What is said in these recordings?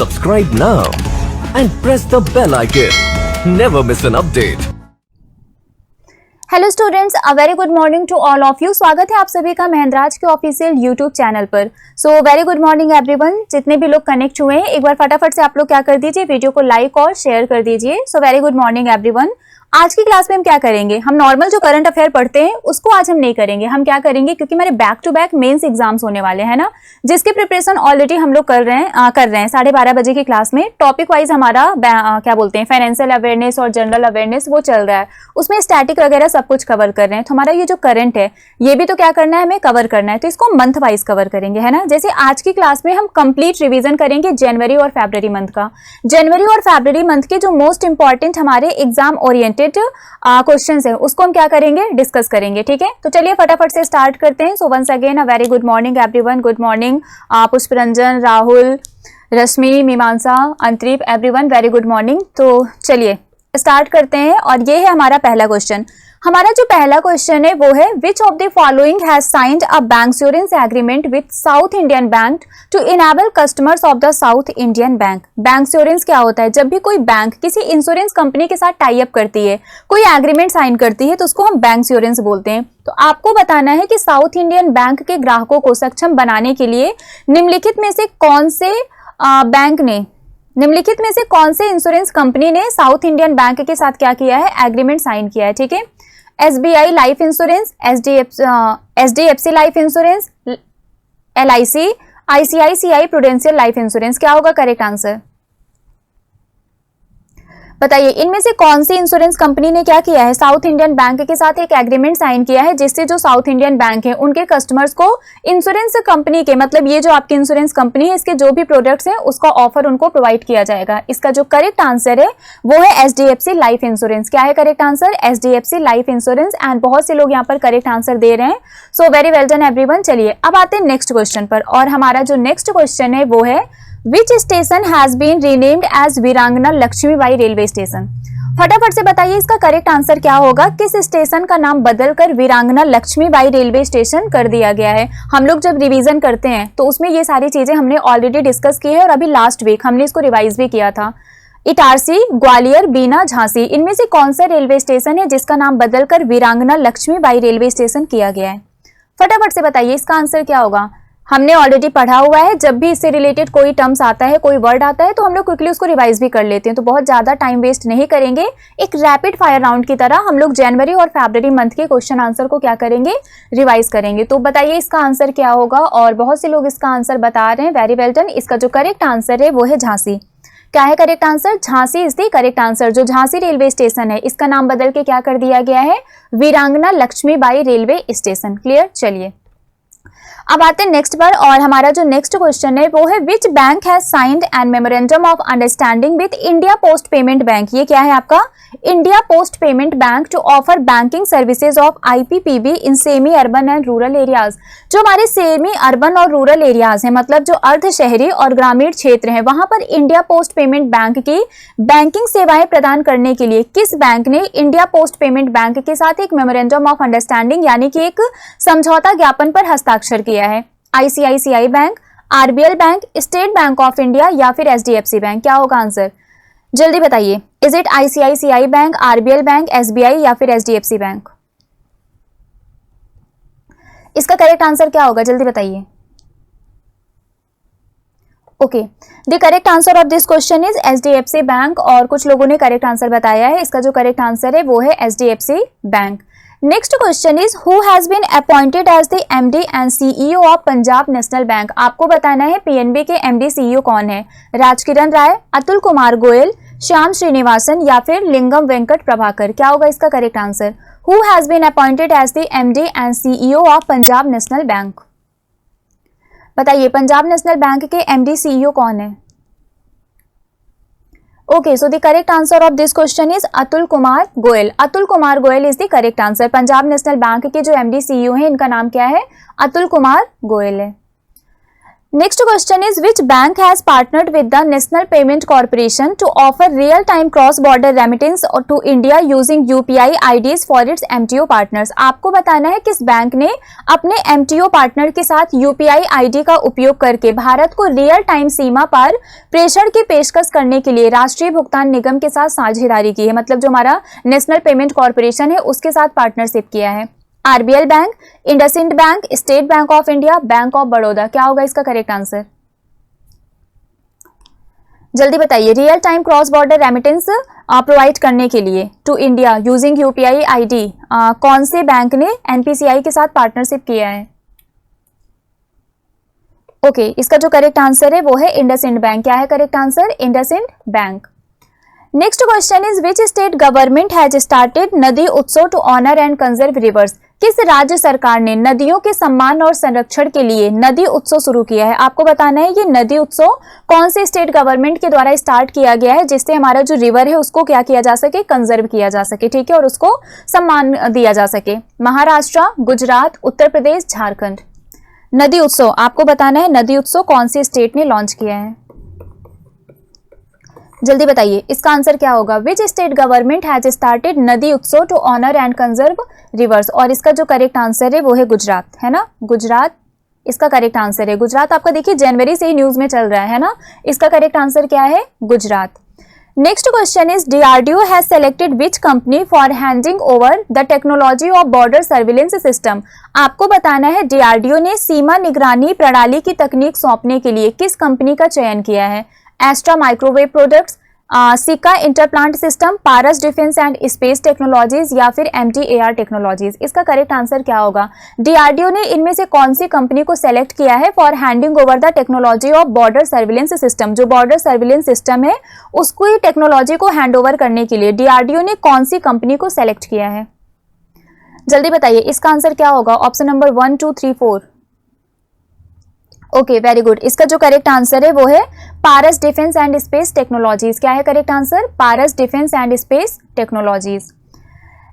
Subscribe now and press the bell icon. Never miss an update. Hello students, a very good morning to all of you. स्वागत है आप सभी का महेंद्राज के official YouTube channel पर। सो very good morning everyone. जितने भी लोग कनेक्ट हुए हैं, एक बार फटाफट से आप लोग क्या कर दीजिए, वीडियो को लाइक और शेयर कर दीजिए। सो वेरी गुड मॉर्निंग एवरीवन। आज की क्लास में हम क्या करेंगे, हम नॉर्मल जो करंट अफेयर पढ़ते हैं उसको आज हम नहीं करेंगे। हम क्या करेंगे, क्योंकि हमारे back to back mains exams होने वाले हैं ना, जिसकी प्रिपरेशन ऑलरेडी हम लोग कर रहे हैं 12:30 बजे की क्लास में। टॉपिक वाइज हमारा क्या बोलते हैं, फाइनेंशियल अवेयरनेस और जनरल अवेयरनेस वो चल रहा है, उसमें स्टैटिक वगैरह सब कुछ कवर कर रहे हैं। तो हमारा ये जो करंट है ये भी तो क्या करना है, हमें कवर करना है। तो इसको मंथ वाइज कवर करेंगे, है ना। जैसे आज की क्लास में हम कंप्लीट रिवीजन करेंगे जनवरी और फरवरी मंथ का। जनवरी और फरवरी मंथ के जो मोस्ट इंपॉर्टेंट हमारे एग्जाम ओरिएंटेड क्वेश्चंस है उसको हम क्या करेंगे, डिस्कस करेंगे। ठीक है, तो चलिए फटाफट से स्टार्ट करते हैं। So once again a very good morning everyone. Good morning Pushparanjan, Rahul, Rashmi, Mimansa, Antarip, everyone very good morning. तो चलिए स्टार्ट करते हैं और ये है हमारा पहला क्वेश्चन। हमारा जो पहला क्वेश्चन है वो है, which of the following has signed a bancassurance agreement with South Indian Bank to enable customers of the South Indian Bank. Bancassurance क्या होता है, जब भी कोई बैंक किसी इंश्योरेंस कंपनी के साथ टाई अप करती है, कोई एग्रीमेंट साइन करती है, तो उसको हम बैंकश्योरेंस बोलते हैं। तो आपको बताना है कि साउथ इंडियन बैंक के ग्राहकों को सक्षम बनाने के लिए निम्नलिखित में से कौन से कौन से इंश्योरेंस कंपनी ने साउथ इंडियन बैंक के साथ क्या किया है, एग्रीमेंट साइन किया है। ठीक है, SBI life insurance, HDFC life insurance, LIC, ICICI prudential life insurance. क्या होगा करेक्ट आंसर, बताइए। इनमें से कौन सी इंश्योरेंस कंपनी ने क्या किया है, साउथ इंडियन बैंक के साथ एक एग्रीमेंट साइन किया है, जिससे जो साउथ इंडियन बैंक है उनके कस्टमर्स को इंश्योरेंस कंपनी के, मतलब ये जो आपकी इंश्योरेंस कंपनी है, इसके जो भी प्रोडक्ट्स हैं उसका ऑफर उनको प्रोवाइड किया जाएगा। इसका जो करेक्ट आंसर है वो है HDFC लाइफ इंश्योरेंस। क्या है correct answer, HDFC life insurance. And बहुत से लोग यहाँ पर करेक्ट आंसर दे रहे हैं। So very well done everyone. चलिए अब आते हैं नेक्स्ट क्वेश्चन पर, और हमारा जो नेक्स्ट क्वेश्चन है वो है, Which station has been renamed as वीरांगना लक्ष्मीबाई रेलवे स्टेशन। फटाफट से बताइए इसका करेक्ट आंसर क्या होगा, किस स्टेशन का नाम बदलकर वीरांगना लक्ष्मीबाई रेलवे स्टेशन कर दिया गया है। हम लोग जब रिवीजन करते हैं तो उसमें ये सारी चीजें हमने ऑलरेडी डिस्कस की है, और अभी लास्ट वीक हमने इसको रिवाइज भी किया था। इटारसी, ग्वालियर, बीना, झांसी, इनमें से कौन सा रेलवे स्टेशन है जिसका नाम बदलकर वीरांगना लक्ष्मीबाई रेलवे स्टेशन किया गया है। फटाफट से बताइए इसका आंसर क्या होगा। हमने ऑलरेडी पढ़ा हुआ है, जब भी इससे रिलेटेड कोई टर्म्स आता है, कोई वर्ड आता है, तो हम लोग क्विकली उसको रिवाइज भी कर लेते हैं। तो बहुत ज्यादा टाइम वेस्ट नहीं करेंगे, एक रैपिड फायर राउंड की तरह हम लोग जनवरी और फरवरी मंथ के क्वेश्चन आंसर को क्या करेंगे, रिवाइज करेंगे। तो बताइए इसका आंसर क्या होगा, और बहुत से लोग इसका आंसर बता रहे हैं, वेरी वेल डन। इसका जो करेक्ट आंसर है वो है झांसी। क्या है correct answer, Jhansi is the correct answer. जो झांसी रेलवे स्टेशन है इसका नाम बदल के क्या कर दिया गया है, वीरांगना लक्ष्मीबाई रेलवे स्टेशन। क्लियर। चलिए अब आते हैं नेक्स्ट पर, और हमारा जो नेक्स्ट क्वेश्चन है वो है, which bank has signed an memorandum of understanding with India Post Payment Bank. ये क्या है आपका, India Post Payment Bank to offer banking services of IPPB in semi urban and rural areas. जो हमारे semi urban और rural areas है, मतलब जो अर्ध शहरी और ग्रामीण क्षेत्र है, वहां पर इंडिया पोस्ट पेमेंट बैंक की बैंकिंग सेवाएं प्रदान करने के लिए किस बैंक ने इंडिया पोस्ट पेमेंट बैंक के साथ एक मेमोरेंडम ऑफ अंडरस्टैंडिंग यानी कि एक समझौता ज्ञापन पर हस्ताक्षर किया है। ICICI bank, RBL bank, State Bank of India या फिर HDFC बैंक। क्या होगा आंसर, जल्दी बताइए। Is it ICICI bank, RBL bank, SBI या फिर HDFC बैंक। इसका करेक्ट आंसर क्या होगा, जल्दी बताइए। Okay, the correct answer of this question is HDFC bank, और कुछ लोगों ने करेक्ट आंसर बताया है। इसका जो करेक्ट आंसर है वो है HDFC bank. Next question is, who has been appointed as the MD and CEO of Punjab National Bank. आपको बताना है PNB के MD CEO कौन है, राजकिरण राय, अतुल कुमार गोयल, श्याम श्रीनिवासन या फिर लिंगम वेंकट प्रभाकर। क्या होगा इसका correct answer, who has been appointed as the MD and CEO of Punjab National Bank. बताइए पंजाब नेशनल बैंक के MD CEO कौन है। Okay, so the correct answer of this question is Atul Kumar Goyal. Atul Kumar Goyal is the correct answer. Punjab National Bank के जो MD CEO हैं इनका नाम क्या है, अतुल कुमार गोयल है। Next question is which bank has partnered with the National Payment Corporation to offer real-time cross-border remittance to India using UPI IDs for its MTO partners। आपको बताना है किस बैंक ने अपने MTO पार्टनर के साथ UPI ID का उपयोग करके भारत को रियल टाइम सीमा पार प्रेषण की पेशकश करने के लिए राष्ट्रीय भुगतान निगम के साथ साझेदारी की है। मतलब जो हमारा नेशनल पेमेंट कॉर्पोरेशन है उसके साथ पार्टनरशिप किया है। RBL bank, IndusInd bank, State Bank of India, Bank of Baroda. क्या होगा इसका करेक्ट आंसर? जल्दी बताइए। Real time cross border remittance provide करने के लिए to India using UPI ID कौन से बैंक ने एनपीसीआई के साथ पार्टनरशिप किया है? ओके, इसका जो करेक्ट आंसर है वो है इंडसइंड बैंक। क्या है correct answer? IndusInd bank. Next question is which state government has started Nadi Utsav to honour and conserve rivers. किस राज्य सरकार ने नदियों के सम्मान और संरक्षण के लिए नदी उत्सव शुरू किया है? आपको बताना है ये नदी उत्सव कौन से स्टेट गवर्नमेंट के द्वारा स्टार्ट किया गया है जिससे हमारा जो रिवर है उसको क्या किया जा सके? कंजर्व किया जा सके, ठीक है, और उसको सम्मान दिया जा सके। महाराष्ट्र, गुजरात, उत्तर प्रदेश, झारखंड। नदी उत्सव आपको बताना है नदी उत्सव कौन सी स्टेट ने लॉन्च किया है? जल्दी बताइए इसका आंसर क्या होगा? Which state government has started Nadi Utsav to honour and conserve rivers. और इसका जो करेक्ट आंसर है वो है गुजरात, है ना? गुजरात इसका करेक्ट आंसर है। गुजरात आपका देखिए जनवरी से ही न्यूज में चल रहा है ना? इसका करेक्ट आंसर क्या है? Gujarat. Next question is DRDO has selected which company for handing over the technology of border surveillance system. आपको बताना है डीआरडीओ ने सीमा निगरानी प्रणाली की तकनीक सौंपने के लिए किस कंपनी का चयन किया है? Extra microwave products, Sika interplant systems, Paras defence and space technologies या फिर एमटीएआर टेक्नोलॉजीज। इसका करेक्ट आंसर क्या होगा? डीआरडीओ ने इनमें से कौन सी कंपनी को सेलेक्ट किया है for handing over the technology of border surveillance system. जो बॉर्डर सर्विलेंस सिस्टम है उसको ही टेक्नोलॉजी को हैंड ओवर करने के लिए डीआरडीओ ने कौन सी कंपनी को सेलेक्ट किया है? जल्दी बताइए इसका आंसर क्या होगा? Option number 1, 2, 3, 4। Okay, very good. इसका जो करेक्ट आंसर है वो है Paras defence and space Technologies. क्या है correct answer? Paras defence and space Technologies.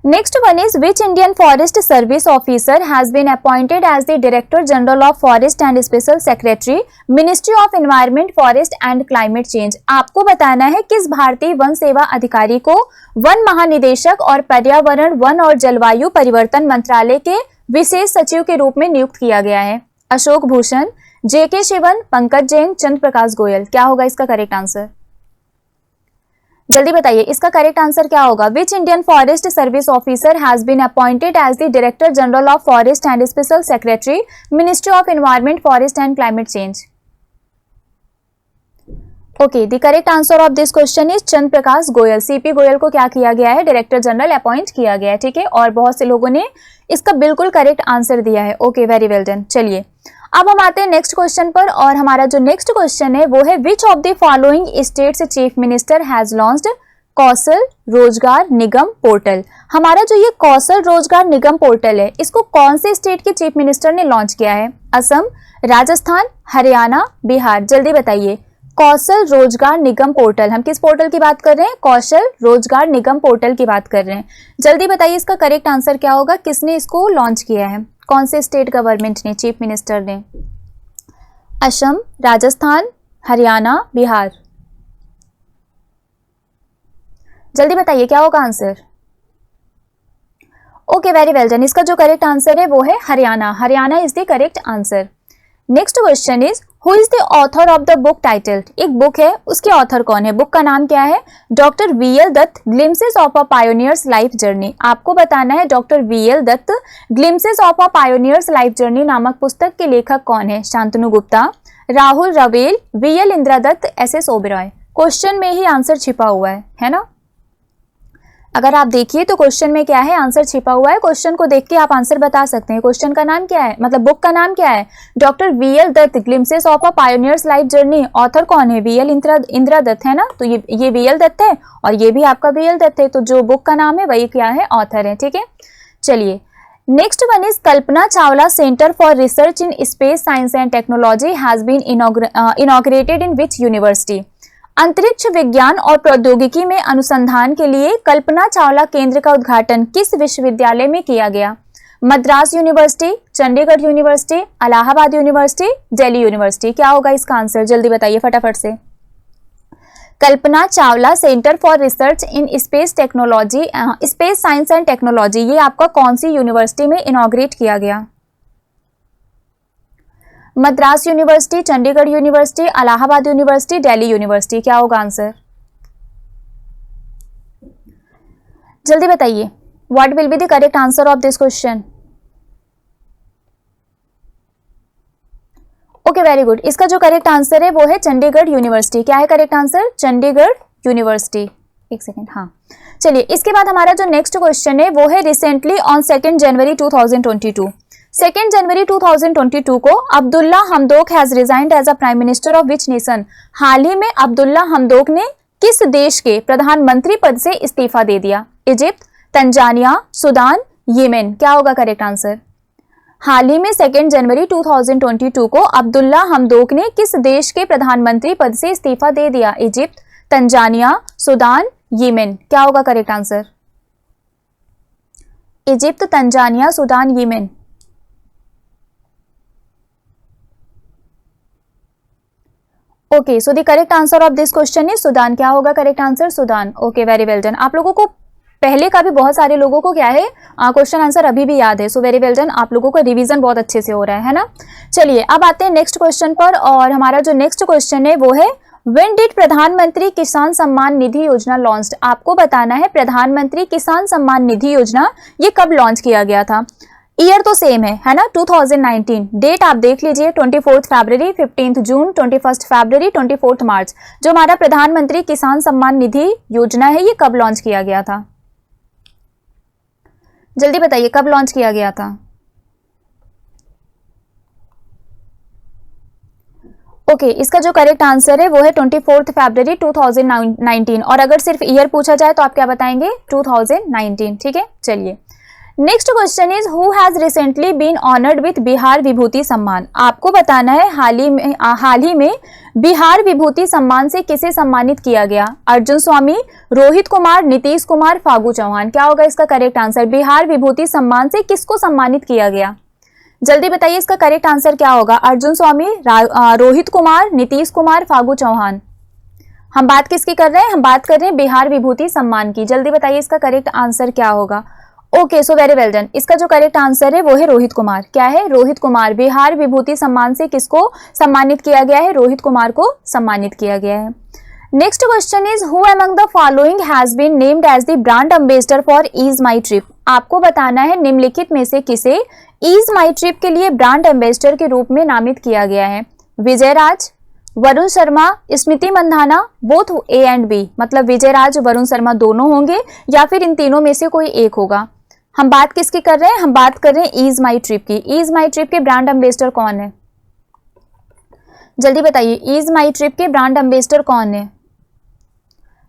Next one is which Indian forest service officer has been appointed as the director general of forest and special secretary ministry of environment, forest and climate change. आपको बताना है किस भारतीय one सेवा अधिकारी को one महानिदेशक और पर्यावरण, वन और जलवायु परिवर्तन मंत्रालय के विशेष सचिव के रूप में नियुक्त किया गया है? अशोक भूषण, जेके शिवन, पंकज जैन, चंद्र प्रकाश गोयल। क्या होगा इसका करेक्ट आंसर? जल्दी बताइए इसका करेक्ट आंसर क्या होगा? Which Indian forest service officer has been appointed as the director general of forest and special secretary ministry of environment, forest and climate change. Okay, the correct answer of this question is Chandra Prakash Goyal. CP Goyal को क्या किया गया है? Director general appoint किया गया है, ठीक है। और बहुत से लोगों ने इसका बिल्कुल करेक्ट आंसर दिया है। Okay, very well done. चलिए अब हम आते हैं नेक्स्ट क्वेश्चन पर और हमारा जो नेक्स्ट क्वेश्चन है वो है which of the following states chief minister has launched Kaushal Rozgar Nigam portal. हमारा जो ये कौशल रोजगार निगम पोर्टल है इसको कौन से स्टेट के चीफ मिनिस्टर ने लॉन्च किया है? असम, राजस्थान, हरियाणा, बिहार। जल्दी बताइए कौशल रोजगार निगम पोर्टल, हम किस पोर्टल की बात कर रहे हैं? कौशल रोजगार निगम पोर्टल की बात कर रहे हैं। जल्दी बताइए इसका करेक्ट आंसर क्या होगा? किसने इसको लॉन्च किया है? कौन से स्टेट गवर्नमेंट ने, चीफ मिनिस्टर ने? असम, राजस्थान, हरियाणा, बिहार। जल्दी बताइए क्या होगा answer? Okay, very well done. इसका जो करेक्ट आंसर है वो है Haryana. Haryana is the correct answer. Next question is who is the author of the book titled. एक बुक है उसके ऑथर कौन है? बुक का नाम क्या है? Doctor VL Dutt, glimpses of a pioneer's life journey. आपको बताना है doctor VL Dutt glimpses of a pioneer's life journey नामक पुस्तक के लेखक कौन है? Shantanu Gupta, Rahul Rawel, VL Indira Dutt, SS Oberoi. Question में ही आंसर छिपा हुआ है ना? अगर आप देखिए तो क्वेश्चन में क्या है? आंसर छिपा हुआ है। क्वेश्चन को देख के आप आंसर बता सकते हैं। क्वेश्चन का नाम क्या है, मतलब बुक का नाम क्या है? Doctor VL Dutt glimpses of a pioneer's life journey. Author कौन है? वीएल इंदिरा दत्त, है ना? तो ये वीएल दत्त है और ये भी आपका वीएल दत्त है। तो जो बुक का नाम है वही क्या है? ऑथर है, ठीक है। चलिए next one is Kalpana Chawla centre for research in space science and technology has been inaugurated in which university. अंतरिक्ष विज्ञान और प्रौद्योगिकी में अनुसंधान के लिए कल्पना चावला केंद्र का उद्घाटन किस विश्वविद्यालय में किया गया? Madras university, Chandigarh university, Allahabad university, Delhi university. क्या होगा इसका आंसर, जल्दी बताइए फटाफट से। Kalpana Chawla centre for research in space technology, space science and technology, ये आपका कौन सी यूनिवर्सिटी में इनॉग्रेट किया गया? Madras university, Chandigarh university, Allahabad university, Delhi university. क्या होगा आंसर, जल्दी बताइए। What will be the correct answer of this question? Okay, very good. इसका जो करेक्ट आंसर है वो है चंडीगढ़ यूनिवर्सिटी। क्या है करेक्ट आंसर? चंडीगढ़ यूनिवर्सिटी। एक सेकेंड, हाँ चलिए। इसके बाद हमारा जो नेक्स्ट क्वेश्चन है वो है रिसेंटली ऑन 2 जनवरी 2022, 2 जनवरी 2022 को Abdullah Hamdok has resigned as a prime minister of which nation. हाल ही में अब्दुल्ला हमदोक ने किस देश के प्रधानमंत्री पद से इस्तीफा दे दिया? Egypt, Tanzania, Sudan, Yemen. क्या होगा करेक्ट आंसर? हाल ही में 2 जनवरी 2022 को अब्दुल्ला हमदोक ने किस देश के प्रधानमंत्री पद से इस्तीफा दे दिया? Egypt, Tanzania, Sudan, Yemen. क्या होगा correct answer? Egypt, Tanzania, Sudan, Yemen. Okay, so the correct answer of this question is Sudan. क्या होगा correct answer? Sudan. Okay, very well done. आप लोगों को पहले का भी बहुत सारे लोगों को क्या है क्वेश्चन आंसर अभी भी याद है, सो वेरी वेल डन। आप लोगों का रिवीजन बहुत अच्छे से हो रहा है ना। चलिए अब आते हैं नेक्स्ट क्वेश्चन पर, और हमारा जो नेक्स्ट क्वेश्चन है वो है व्हेन डिड प्रधानमंत्री किसान सम्मान निधि योजना लॉन्च्ड। आपको बताना है प्रधानमंत्री किसान सम्मान निधि योजना ये कब लॉन्च किया गया था। ईयर तो सेम है ना, 2019। डेट आप देख लीजिए, 24 फरवरी, 15 जून, 21 फरवरी, 24 मार्च। जो हमारा प्रधानमंत्री किसान सम्मान निधि योजना है ये कब लॉन्च किया गया था? जल्दी बताइए कब लॉन्च किया गया था? ओके, इसका जो करेक्ट आंसर है वो है 24 फरवरी 2019। और अगर सिर्फ ईयर पूछा जाए तो आप क्या बताएंगे? 2019। ठीक है, चलिए next question is who has recently been honoured with Bihar Vibhuti Samman. आपको बताना है हाल ही में बिहार विभूति सम्मान से किसे सम्मानित किया गया? अर्जुन स्वामी, रोहित कुमार, नीतीश कुमार, फागू चौहान। क्या होगा इसका करेक्ट आंसर? बिहार विभूति सम्मान से किसको सम्मानित किया गया? जल्दी बताइए इसका करेक्ट आंसर क्या होगा? अर्जुन स्वामी, रोहित कुमार, नीतीश कुमार, फागू चौहान। हम बात किसकी कर रहे हैं? हम बात कर रहे हैं बिहार विभूति सम्मान की। जल्दी बताइए इसका करेक्ट आंसर क्या होगा? Okay, so very well done. इसका जो करेक्ट आंसर है वो है रोहित कुमार। क्या है? रोहित कुमार। बिहार विभूति सम्मान से किसको सम्मानित किया गया है? रोहित कुमार को सम्मानित किया गया है। Next question is who among the following has been named as the brand ambassador for Ease My Trip. आपको बताना है निम्नलिखित में से किसे ईज माई ट्रिप के लिए ब्रांड एम्बेसडर के रूप में नामित किया गया है? Vijay Raj, Varun Sharma, Smriti Mandhana, both A and B. मतलब विजय राज, वरुण शर्मा दोनों होंगे या फिर इन तीनों में से कोई एक होगा। हम बात किसकी कर रहे हैं? हम बात कर रहे हैं ईज माई ट्रिप की। ईज माई ट्रिप के ब्रांड एम्बेसडर कौन है? जल्दी बताइए ईज माई ट्रिप के ब्रांड एम्बेसडर कौन है?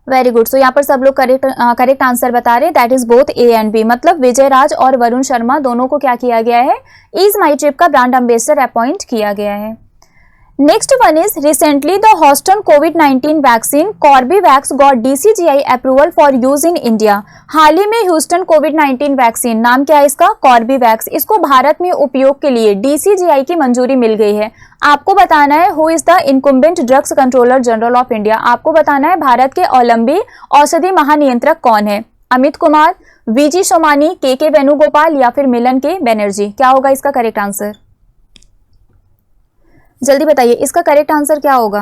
Very good. सो यहाँ पर सब लोग करेक्ट आंसर बता रहे हैं, that is both A and B. मतलब विजय राज और वरुण शर्मा दोनों को क्या किया गया है? ईज माई ट्रिप का ब्रांड एम्बेसडर अपॉइंट किया गया है। Next one is recently the Houston कोविड-19 vaccine Corbevax got DCGI approval for use in India. हाल ही में ह्यूस्टन कोविड-19 वैक्सीन, नाम क्या है इसका? कॉर्बेवैक्स, इसको भारत में उपयोग के लिए DCGI की मंजूरी मिल गई है। आपको बताना है who is the incumbent drugs controller general of India. आपको बताना है भारत के अवलंबी औषधि महानियंत्रक कौन है? अमित कुमार, VG सोमानी, KK वेणुगोपाल या फिर मिलन के बनर्जी। क्या होगा इसका करेक्ट आंसर? जल्दी बताइए इसका करेक्ट आंसर क्या होगा?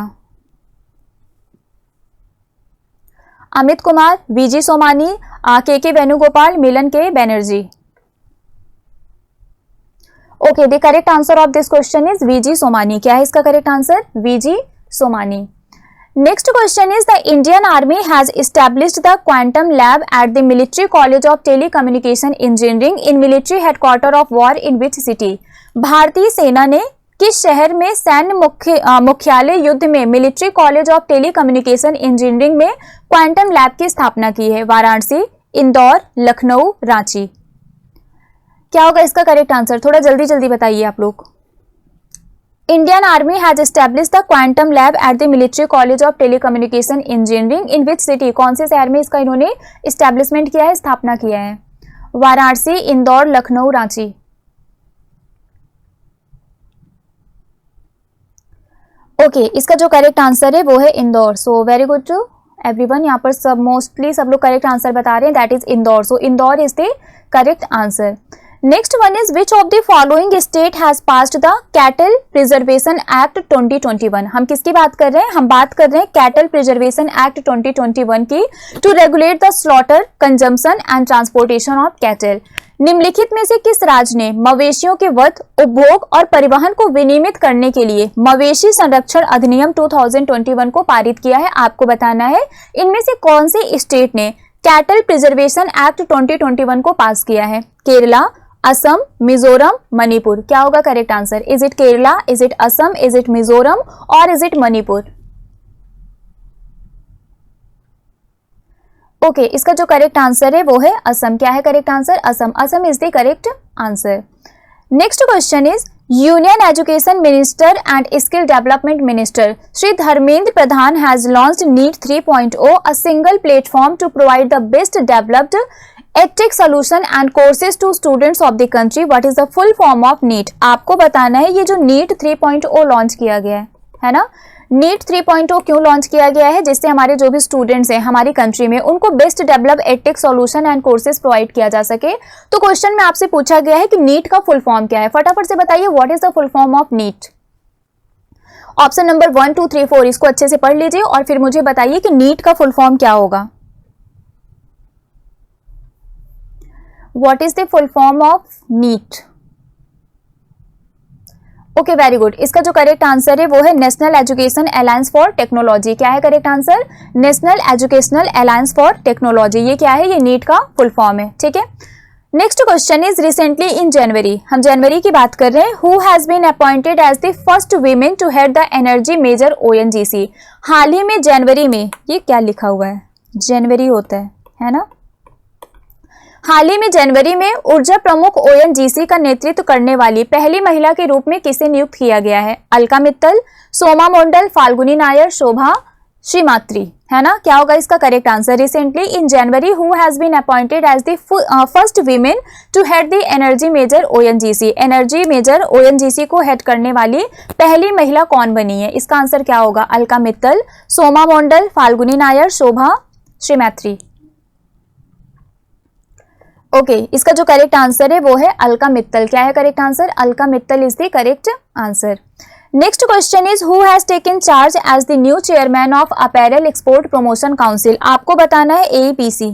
अमित कुमार, VG सोमानी, KK वेणुगोपाल, मिलन के Banerjee. Okay, the correct answer of this question is VG Somani. क्या है इसका correct answer? VG Somani. Next question is the Indian Army has established the Quantum Lab at the Military College of Telecommunication Engineering in Military Headquarter of War in which city? भारतीय सेना ने किस शहर में सैन्य मुख्यालय युद्ध में military college of telecommunication engineering में क्वांटम लैब की स्थापना की है? वाराणसी, इंदौर, लखनऊ, रांची। क्या होगा इसका करेक्ट आंसर? थोड़ा जल्दी जल्दी बताइए आप लोग। Indian army has established the quantum lab at the military college of telecommunication engineering in which city? कौन से शहर में इसका इन्होंने एस्टैब्लिशमेंट किया है, स्थापना किया है? वाराणसी, इंदौर, लखनऊ, रांची। ओके, इसका जो करेक्ट आंसर है वो है Indore. So very good to everyone. यहाँ पर सब मोस्टली सब लोग करेक्ट आंसर बता रहे हैं, that is Indore. So Indore is the correct answer. Next one is which of the following state has passed the cattle preservation act 2021। हम किसकी बात कर रहे हैं? हम बात कर रहे हैं कैटल प्रिजर्वेशन एक्ट 2021 की, to regulate the slaughter, consumption and transportation of cattle. निम्नलिखित में से किस राज्य ने मवेशियों के वध, उपभोग और परिवहन को विनियमित करने के लिए मवेशी संरक्षण अधिनियम 2021 को पारित किया है? आपको बताना है इनमें से कौन से स्टेट ने कैटल प्रिजर्वेशन एक्ट 2021 को पास किया है। केरला, असम, मिजोरम, मणिपुर। क्या होगा correct answer? Is it Kerala, is it Assam, is it Mizoram और इज इट मणिपुर? ओके, इसका जो करेक्ट आंसर है वो है असम। क्या है correct answer? Assam. Assam is the correct answer. Next question is union education minister and skill development minister Shri Dharmendra Pradhan has launched NEAT 3.0, a single platform to provide the best developed EdTech solution and courses to students of the country. What is the full form of NEET? आपको बताना है ये जो NEET 3.0 launch किया गया है ना, NEET 3.0 क्यों लॉन्च किया गया है? जिससे हमारे जो भी स्टूडेंट्स हैं हमारी कंट्री में उनको best develop EdTech solution and courses provide किया जा सके। तो क्वेश्चन में आपसे पूछा गया है कि NEET का फुल फॉर्म क्या है? फटाफट से बताइए what is the full form of NEET। Option number 1, 2, 3, 4 इसको अच्छे से पढ़ लीजिए और फिर मुझे बताइए कि NEET का फुल फॉर्म क्या होगा। What is the full form of NEET? Okay, very good. इसका जो करेक्ट आंसर है वो है national education alliance for technology. क्या है correct answer? National educational alliance for technology. ये क्या है? ये नीट का फुल फॉर्म है। ठीक है। Next question is recently in January, हम जनवरी की बात कर रहे हैं, who has been appointed as the first women to head the energy major ONGC। हाल ही में जनवरी में, ये क्या लिखा हुआ है? जनवरी होता है ना? हाल ही में जनवरी में ऊर्जा प्रमुख ONGC का नेतृत्व करने वाली पहली महिला के रूप में किसे नियुक्त किया गया है? अलका मित्तल, सोमा मंडल, फाल्गुनी नायर, शोभा श्रीमात्री, है ना? क्या होगा इसका correct answer? Recently in January who has been appointed as the first women to head the energy major ONGC। Energy major ONGC को हेड करने वाली पहली महिला कौन बनी है? इसका आंसर क्या होगा? अलका मित्तल, सोमा मंडल, फाल्गुनी नायर, शोभा श्रीमात्री। ओके, इसका जो करेक्ट आंसर है वो है अलका मित्तल। क्या है correct answer? Alka Mittal is the correct answer. Next question is who has taken charge as the new chairman of apparel export promotion council. आपको बताना है AEPC।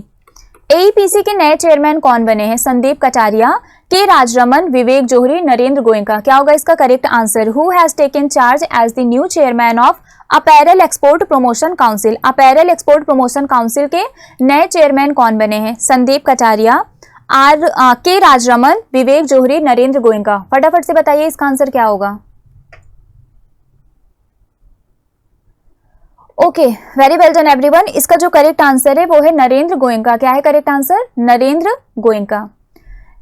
AEPC के नए चेयरमैन कौन बने हैं? संदीप कटारिया, के राजरमन, विवेक जोहरी, नरेंद्र गोयनका। क्या होगा इसका correct answer? Who has taken charge as the new chairman of apparel export promotion council. Apparel export promotion council के नए चेयरमैन कौन बने हैं? संदीप कटारिया, के राजरमन, विवेक जोहरी, नरेंद्र गोयनका। फटाफट से बताइए इसका आंसर क्या होगा। Okay, very well done everyone. इसका जो करेक्ट आंसर है वो है नरेंद्र गोयनका। क्या है correct answer? Narendra Goenka.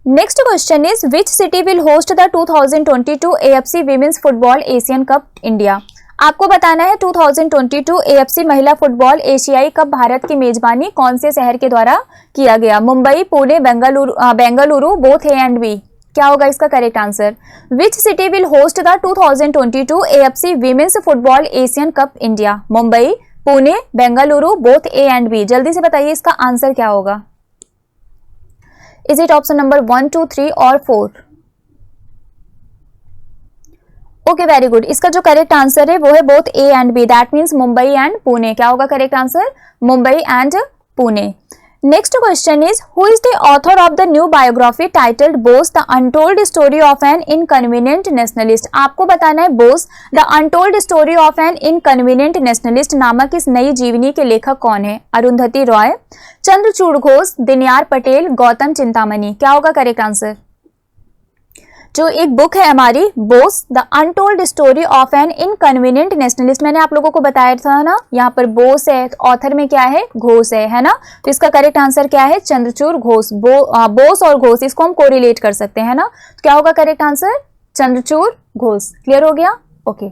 Next question is which city will host the 2022 AFC women's football Asian cup India. आपको बताना है 2022 AFC महिला फुटबॉल एशियाई कप भारत की मेजबानी कौन से शहर के द्वारा किया गया? Mumbai, Pune, Bengaluru, both A and B। क्या होगा इसका correct answer? Which city will host the 2022 AFC women's football Asian cup India? Mumbai, Pune, Bengaluru, both A and B। जल्दी से बताइए इसका आंसर क्या होगा। इज इट ऑप्शन नंबर 1, 2, 3 और 4? Okay, very good. इसका जो करेक्ट आंसर है वो है both A and B, that means Mumbai and Pune. क्या होगा correct answer? Mumbai and Pune. Next question is who is the author of the new biography titled Bose the untold story of an inconvenient nationalist. आपको बताना है Bose the untold story of an inconvenient nationalist नामक इस नई जीवनी के लेखक कौन है? अरुंधति रॉय, चंद्रचूड़ घोष, दिनयार पटेल, गौतम चिंतामणि। क्या होगा करेक्ट आंसर? जो एक बुक है हमारी Bose the untold story of an inconvenient nationalist, मैंने आप लोगों को बताया था ना, यहाँ पर बोस है, ऑथर में क्या है? घोष है ना? तो इसका करेक्ट आंसर क्या है? चंद्रचूड़ घोष। बोस और घोष इसको हम कोरिलेट कर सकते हैं ना, तो क्या होगा correct answer? Chandrachur Ghosh. Clear हो गया? Okay.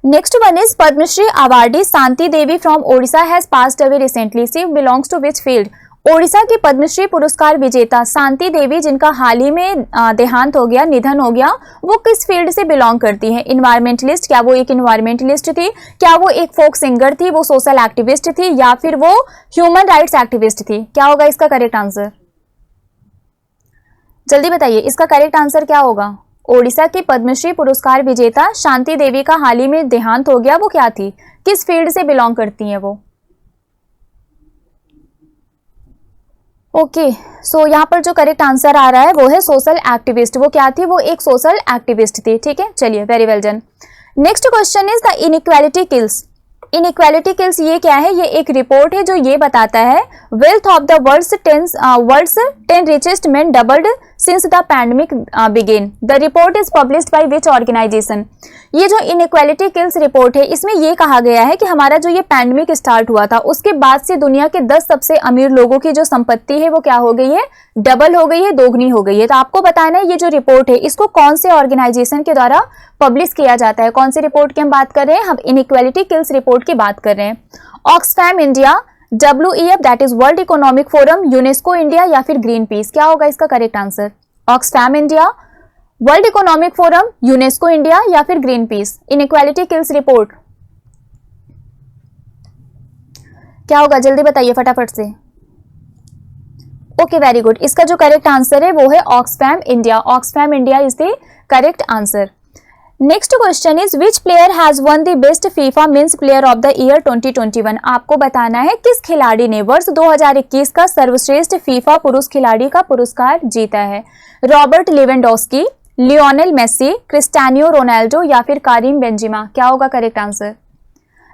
Next one is Padma Shri awardee Shanti Devi from Odisha has passed away recently. She belongs to which field? Odisha की पद्मश्री पुरस्कार विजेता शांति देवी, जिनका हाल ही में देहांत हो गया, निधन हो गया, वो किस फील्ड से बिलोंग करती हैं? इन्वायरमेंटलिस्ट, क्या वो एक इन्वायरमेंटलिस्ट थी, क्या वो एक फोक सिंगर थी, वो सोशल एक्टिविस्ट थी, या फिर वो ह्यूमन राइट्स एक्टिविस्ट थी? क्या होगा इसका करेक्ट आंसर? जल्दी बताइए, इसका करेक्ट आंसर क्या होगा? ओडिशा की पद्मश्री पुरस्कार विजेता शांति देवी का हाल ही में देहांत हो गया, वो क्या थी, किस फील्ड से बिलोंग करती हैं वो? ओके, सो यहाँ पर जो करेक्ट आंसर आ रहा है वो है सोशल एक्टिविस्ट। वो क्या थी? वो एक सोशल एक्टिविस्ट थी। ठीक है, चलिए, very well done. Next question is the inequality kills. Inequality kills ये क्या है? ये एक रिपोर्ट है जो ये बताता है wealth of the world's 10 richest men doubled since the pandemic began. The report is published by which organisation? ये जो इनइक्वालिटी किल्स रिपोर्ट है, इसमें ये कहा गया है कि हमारा जो ये पैंडेमिक स्टार्ट हुआ था उसके बाद से दुनिया के 10 सबसे अमीर लोगों की जो संपत्ति है वो क्या हो गई है? डबल हो गई है, दोगुनी हो गई है। तो आपको बताना है ये जो रिपोर्ट है इसको कौन से ऑर्गेनाइजेशन के द्वारा पब्लिश किया जाता है। कौन सी रिपोर्ट की हम बात कर रहे हैं? हम इनइक्वालिटी किल्स रिपोर्ट की बात कर रहे हैं। Oxfam India, WEF that is world economic forum, UNESCO India, या फिर ग्रीन पीस? क्या होगा इसका correct answer? Oxfam India, world economic forum, UNESCO India, या फिर green peas? Inequality kills report क्या होगा? जल्दी बताइए फटाफट से। Okay, very good. इसका जो करेक्ट आंसर है वो है Oxfam India. Oxfam India is the correct answer. Next question is which player has one the best FIFA mens player of the year 2021? आपको बताना है किस खिलाड़ी ने वर्ष 2021 का सर्वश्रेष्ठ फीफा पुरुष खिलाड़ी का पुरस्कार जीता है? Robert Lewandowski, Lionel Messi, Cristiano Ronaldo, या फिर कारिम बेंजिमा? क्या होगा correct answer?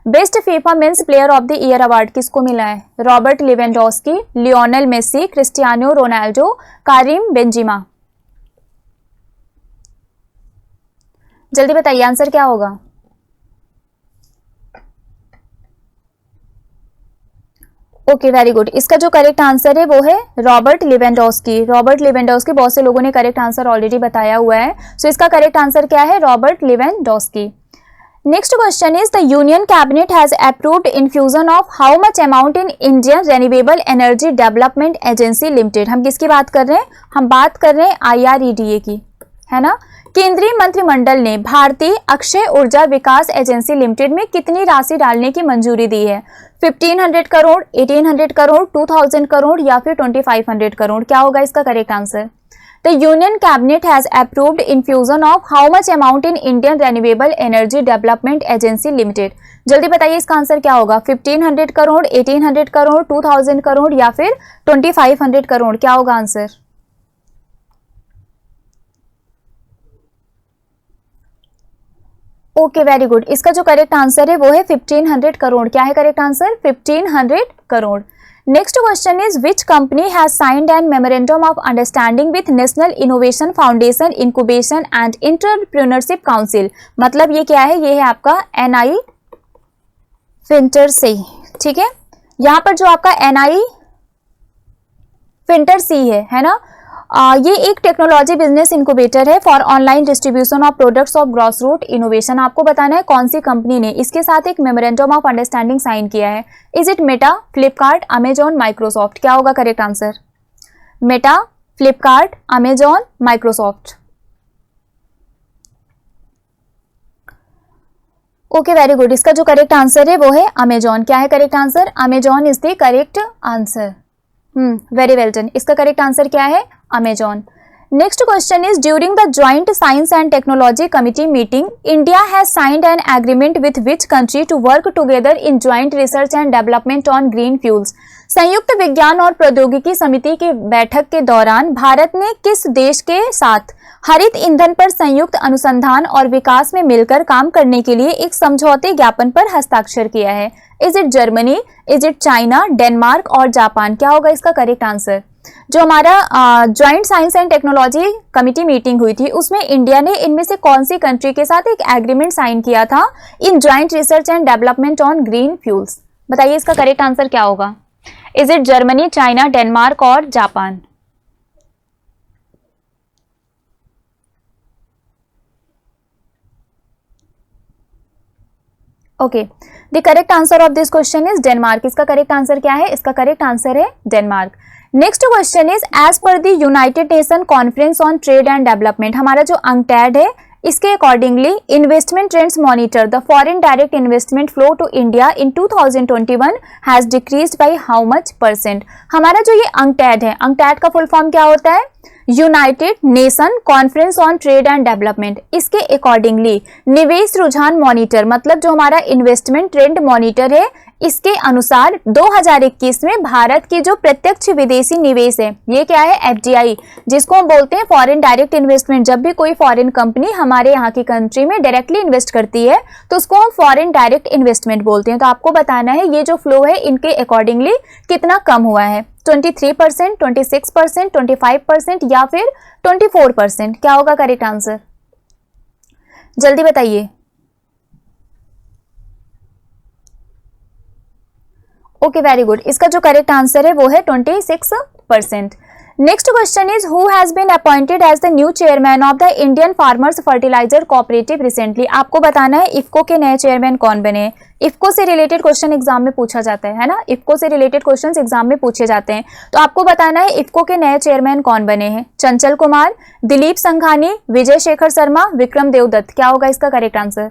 Best FIFA mens player of the year award किसको मिला है? Robert Lewandowski, Lionel Messi, Cristiano Ronaldo, Karim Benzema? जल्दी बताइए आंसर क्या होगा? Okay, very good. इसका जो करेक्ट आंसर है वो है रॉबर्ट लेवेंडोस्की। रॉबर्ट लेवेंडोस्की, बहुत से लोगों ने करेक्ट आंसर ऑलरेडी बताया हुआ है। सो इसका करेक्ट आंसर क्या है? Robert Lewandowski. Next question is the union cabinet has approved infusion of how much amount in Indian renewable energy development agency limited? हम किसकी बात कर रहे हैं? हम बात कर रहे हैं IREDA की, है ना। केंद्रीय मंत्रिमंडल ने भारतीय अक्षय ऊर्जा विकास एजेंसी लिमिटेड में कितनी राशि डालने की मंजूरी दी है? 1500 करोड़, 1800 करोड़, 2000 करोड़, या फिर 2500 करोड़? क्या होगा इसका correct answer? The Union Cabinet has approved infusion of how much amount in Indian Renewable Energy Development Agency Limited? जल्दी बताइए इसका आंसर क्या होगा? 1500 करोड़, 1800 करोड़, 2000 करोड़, या फिर 2500 करोड़? क्या होगा आंसर? Okay, very good. इसका जो करेक्ट आंसर है वो है 1500 करोड़। क्या है correct answer? 1500 crore. Next question is which company has signed an memorandum of understanding with national innovation foundation incubation and entrepreneurship council? मतलब ये क्या है? ये है आपका NI फिंटर से, ठीक है। यहाँ पर जो आपका NI फिंटर सी है ना, ये एक टेक्नोलॉजी बिजनेस इंक्यूबेटर है for online distribution of products of grass root innovation. आपको बताना है कौन सी कंपनी ने इसके साथ एक मेमोरेंडम ऑफ अंडरस्टैंडिंग साइन किया है। Is it Meta, Flipkart, Amazon, Microsoft? क्या होगा correct answer? Meta, Flipkart, Amazon, Microsoft? Okay, very good. इसका जो करेक्ट आंसर है वो है अमेजॉन। क्या है correct answer? Amazon is the correct answer. Very well done. इसका करेक्ट आंसर क्या है? Amazon. Next question is during the joint science and technology committee meeting India has signed an agreement with which country to work together in joint research and development on green fuels? संयुक्त विज्ञान और प्रौद्योगिकी समिति की बैठक के दौरान भारत ने किस देश के साथ हरित ईंधन पर संयुक्त अनुसंधान और विकास में मिलकर काम करने के लिए एक समझौते ज्ञापन पर हस्ताक्षर किया है? Is it Germany, is it China, Denmark और जापान? क्या होगा इसका करेक्ट आंसर? जो हमारा joint science and technology committee meeting हुई थी उसमें इंडिया ने इनमें से कौन सी कंट्री के साथ एक एग्रीमेंट साइन किया था in joint research and development on green fuels? बताइए इसका करेक्ट आंसर क्या होगा? Is it Germany, China, Denmark और Japan? Okay, the correct answer of this question is Denmark. इसका करेक्ट आंसर क्या है? इसका करेक्ट आंसर है Denmark. Next question is as per the United Nation conference on trade and development, हमारा जो UNCTAD है इसके accordingly investment trends monitor the foreign direct investment flow to India in 2021 has decreased by how much %। हमारा जो ये अंकटैड है, अंकटैड का full form क्या होता है? United Nation conference on trade and development. इसके अकॉर्डिंगली निवेश रुझान मॉनिटर, मतलब जो हमारा इन्वेस्टमेंट ट्रेंड मॉनिटर है, इसके अनुसार 2021 में भारत की जो प्रत्यक्ष विदेशी निवेश है, ये क्या है? FDI, जिसको हम बोलते हैं फॉरेन डायरेक्ट इन्वेस्टमेंट। जब भी कोई फॉरेन कंपनी हमारे यहाँ की कंट्री में डायरेक्टली इन्वेस्ट करती है तो उसको हम फॉरेन डायरेक्ट इन्वेस्टमेंट बोलते हैं। तो आपको बताना है ये जो फ्लो है इनके अकॉर्डिंगली कितना कम हुआ है, 23%, 26%, 25% या फिर 24%। क्या होगा करेक्ट आंसर? जल्दी बताइए। Okay, very good. इसका जो करेक्ट आंसर है वो है 26%। Next question is who has been appointed as the new chairman of the Indian farmers fertiliser cooperative recently. आपको बताना है इफको के नए चेयरमैन कौन बने। इफको से रिलेटेड क्वेश्चन एग्जाम में पूछा जाता है ना, इफको से रिलेटेड क्वेश्चंस एग्जाम में पूछे जाते हैं। तो आपको बताना है इफको के नए चेयरमैन कौन बने हैं। चंचल कुमार, दिलीप संघानी, विजय शेखर शर्मा, विक्रम देवदत्त। क्या होगा इसका करेक्ट आंसर?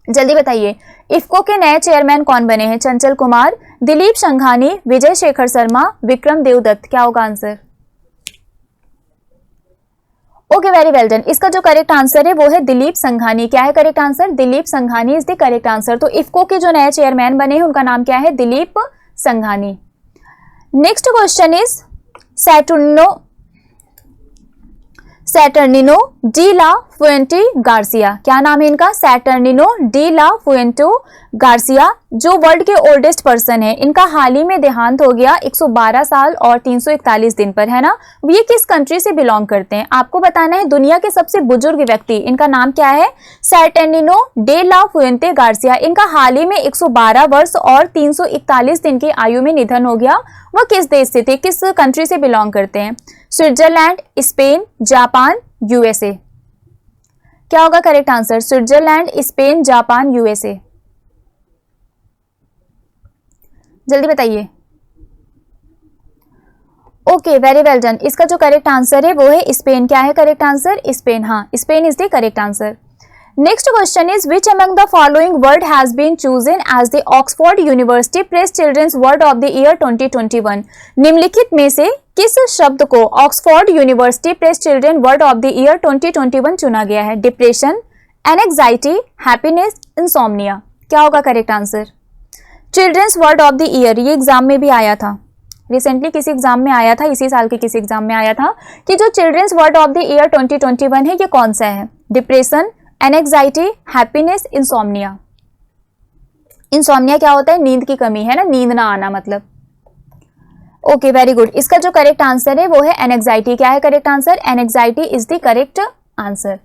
जल्दी बताइए। इफको के नए चेयरमैन कौन बने हैं? चंचल कुमार, दिलीप संघानी, विजय शेखर शर्मा, विक्रम देवदत्त। क्या होगा answer? Okay, very well done. इसका जो करेक्ट आंसर है वो है दिलीप संघानी। क्या है correct answer? Dilip Sanghani is the correct answer. तो इफको के जो नए चेयरमैन बने हैं उनका नाम क्या है? Dilip Sanghani. Next question is Saturnino de la Fuente Garcia. क्या नाम है इनका? Saturnino de la Fuente Garcia, जो वर्ल्ड के ओल्डेस्ट पर्सन है। इनका हाल ही में देहांत हो गया 112 साल और 341 दिन पर, है ना। ये किस कंट्री से बिलोंग करते हैं? आपको बताना है दुनिया के सबसे बुजुर्ग व्यक्ति, इनका नाम क्या है? सैटर्निनो डे ला फुएंटे गार्सिया। इनका हाल ही में 112 वर्ष और 341 दिन की आयु में निधन हो गया। वह किस देश से थे, किस कंट्री से बिलोंग करते हैं? Switzerland, Spain, Japan, USA। क्या होगा correct answer? Switzerland, Spain, Japan, USA। जल्दी बताइए। Okay, very well done. इसका जो करेक्ट आंसर है वो है स्पेन। क्या है करेक्ट आंसर? स्पेन। हाँ, Spain is the correct answer. Next question is which among the following word has been chosen as the Oxford University Press children's word of the year 2021। निम्नलिखित में से किस शब्द को Oxford University Press children word of the year 2021 चुना गया है? Depression, anxiety, happiness, insomnia. क्या होगा correct answer? Children's word of the year, ये एग्जाम में भी आया था, रिसेंटली किसी एग्जाम में आया था, इसी साल के किसी एग्जाम में आया था कि जो children's word of the year 2021 है ये कौन सा है? Depression, anxiety, happiness, insomnia. Insomnia क्या होता है? नींद की कमी, है ना, नींद ना आना मतलब। Okay, very good. इसका जो करेक्ट आंसर है वो है एंजाइटी। क्या है correct answer? Anxiety is the correct answer.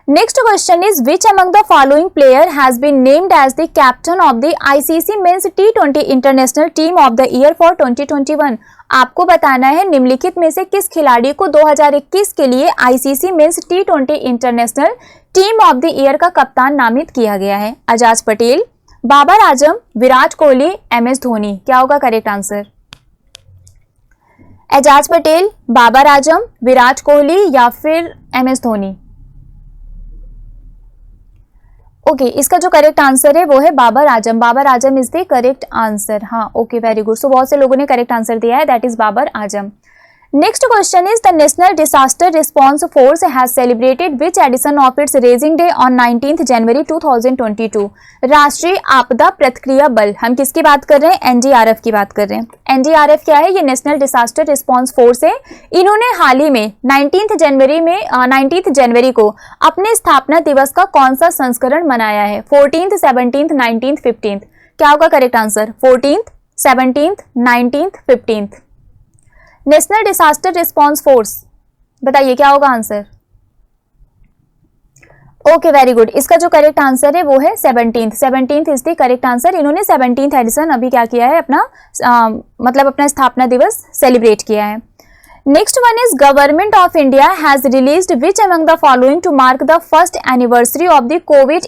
Next question is which among the following player has been named as the captain of the ICC men's T20 international team of the year for 2021। आपको बताना है निम्नलिखित में से किस खिलाड़ी को 2021 के लिए ICC men's T20 international team of the year का कप्तान नामित किया गया है? अजाज पटेल, बाबर आजम, विराट कोहली, MS धोनी। क्या होगा करेक्ट आंसर? एजाज पटेल, बाबर आजम, विराट कोहली या फिर MS धोनी। ओके, इसका जो करेक्ट आंसर है वो है Babar Azam. Babar Azam is the correct answer. हाँ, ओके, वेरी गुड। सो बहुत से लोगों ने करेक्ट आंसर दिया है, that is Babar Azam. Next question is the national disaster response force has celebrated which edition of its raising day on 19 January 2022। राष्ट्रीय आपदा प्रतिक्रिया बल, हम किसकी बात कर रहे हैं? NDRF की बात कर रहे हैं। NDRF क्या है? ये नेशनल डिजास्टर रिस्पांस फोर्स है। इन्होंने हाल ही में 19 जनवरी को अपने स्थापना दिवस का कौन सा संस्करण मनाया है? 14th, 17th, 19th, 15th। क्या होगा correct answer? 14th, 17th, 19th, 15th। National disaster response force, बताइए क्या होगा आंसर? Okay, very good. इसका जो करेक्ट आंसर है वो है 17th is the correct answer. इन्होंने 17th एडिशन अभी क्या किया है? अपना स्थापना दिवस सेलिब्रेट किया है। Next one is government of India has released which among the following to mark the first anniversary of the COVID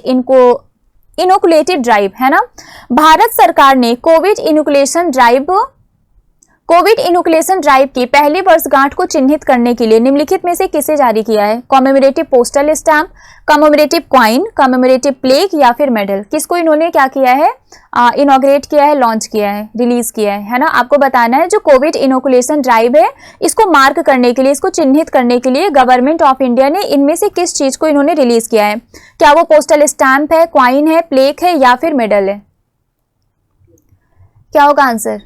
inoculative drive, है ना। भारत सरकार ने कोविड इनोकुलेशन ड्राइव की पहली वर्षगांठ को चिन्हित करने के लिए निम्नलिखित में से किसे जारी किया है? Commemorative postal stamp, commemorative coin, commemorative plaque या फिर मेडल? किसको इन्होंने क्या किया है? इनॉग्रेट किया है, लॉन्च किया है, रिलीज किया है ना। आपको बताना है जो कोविड इनोकुलेशन ड्राइव है इसको मार्क करने के लिए, इसको चिन्हित करने के लिए गवर्नमेंट ऑफ इंडिया ने इनमें से किस चीज को इन्होंने रिलीज किया है? क्या वो पोस्टल स्टैम्प है, क्वाइन है, प्लेक है या फिर मेडल है? क्या होगा answer?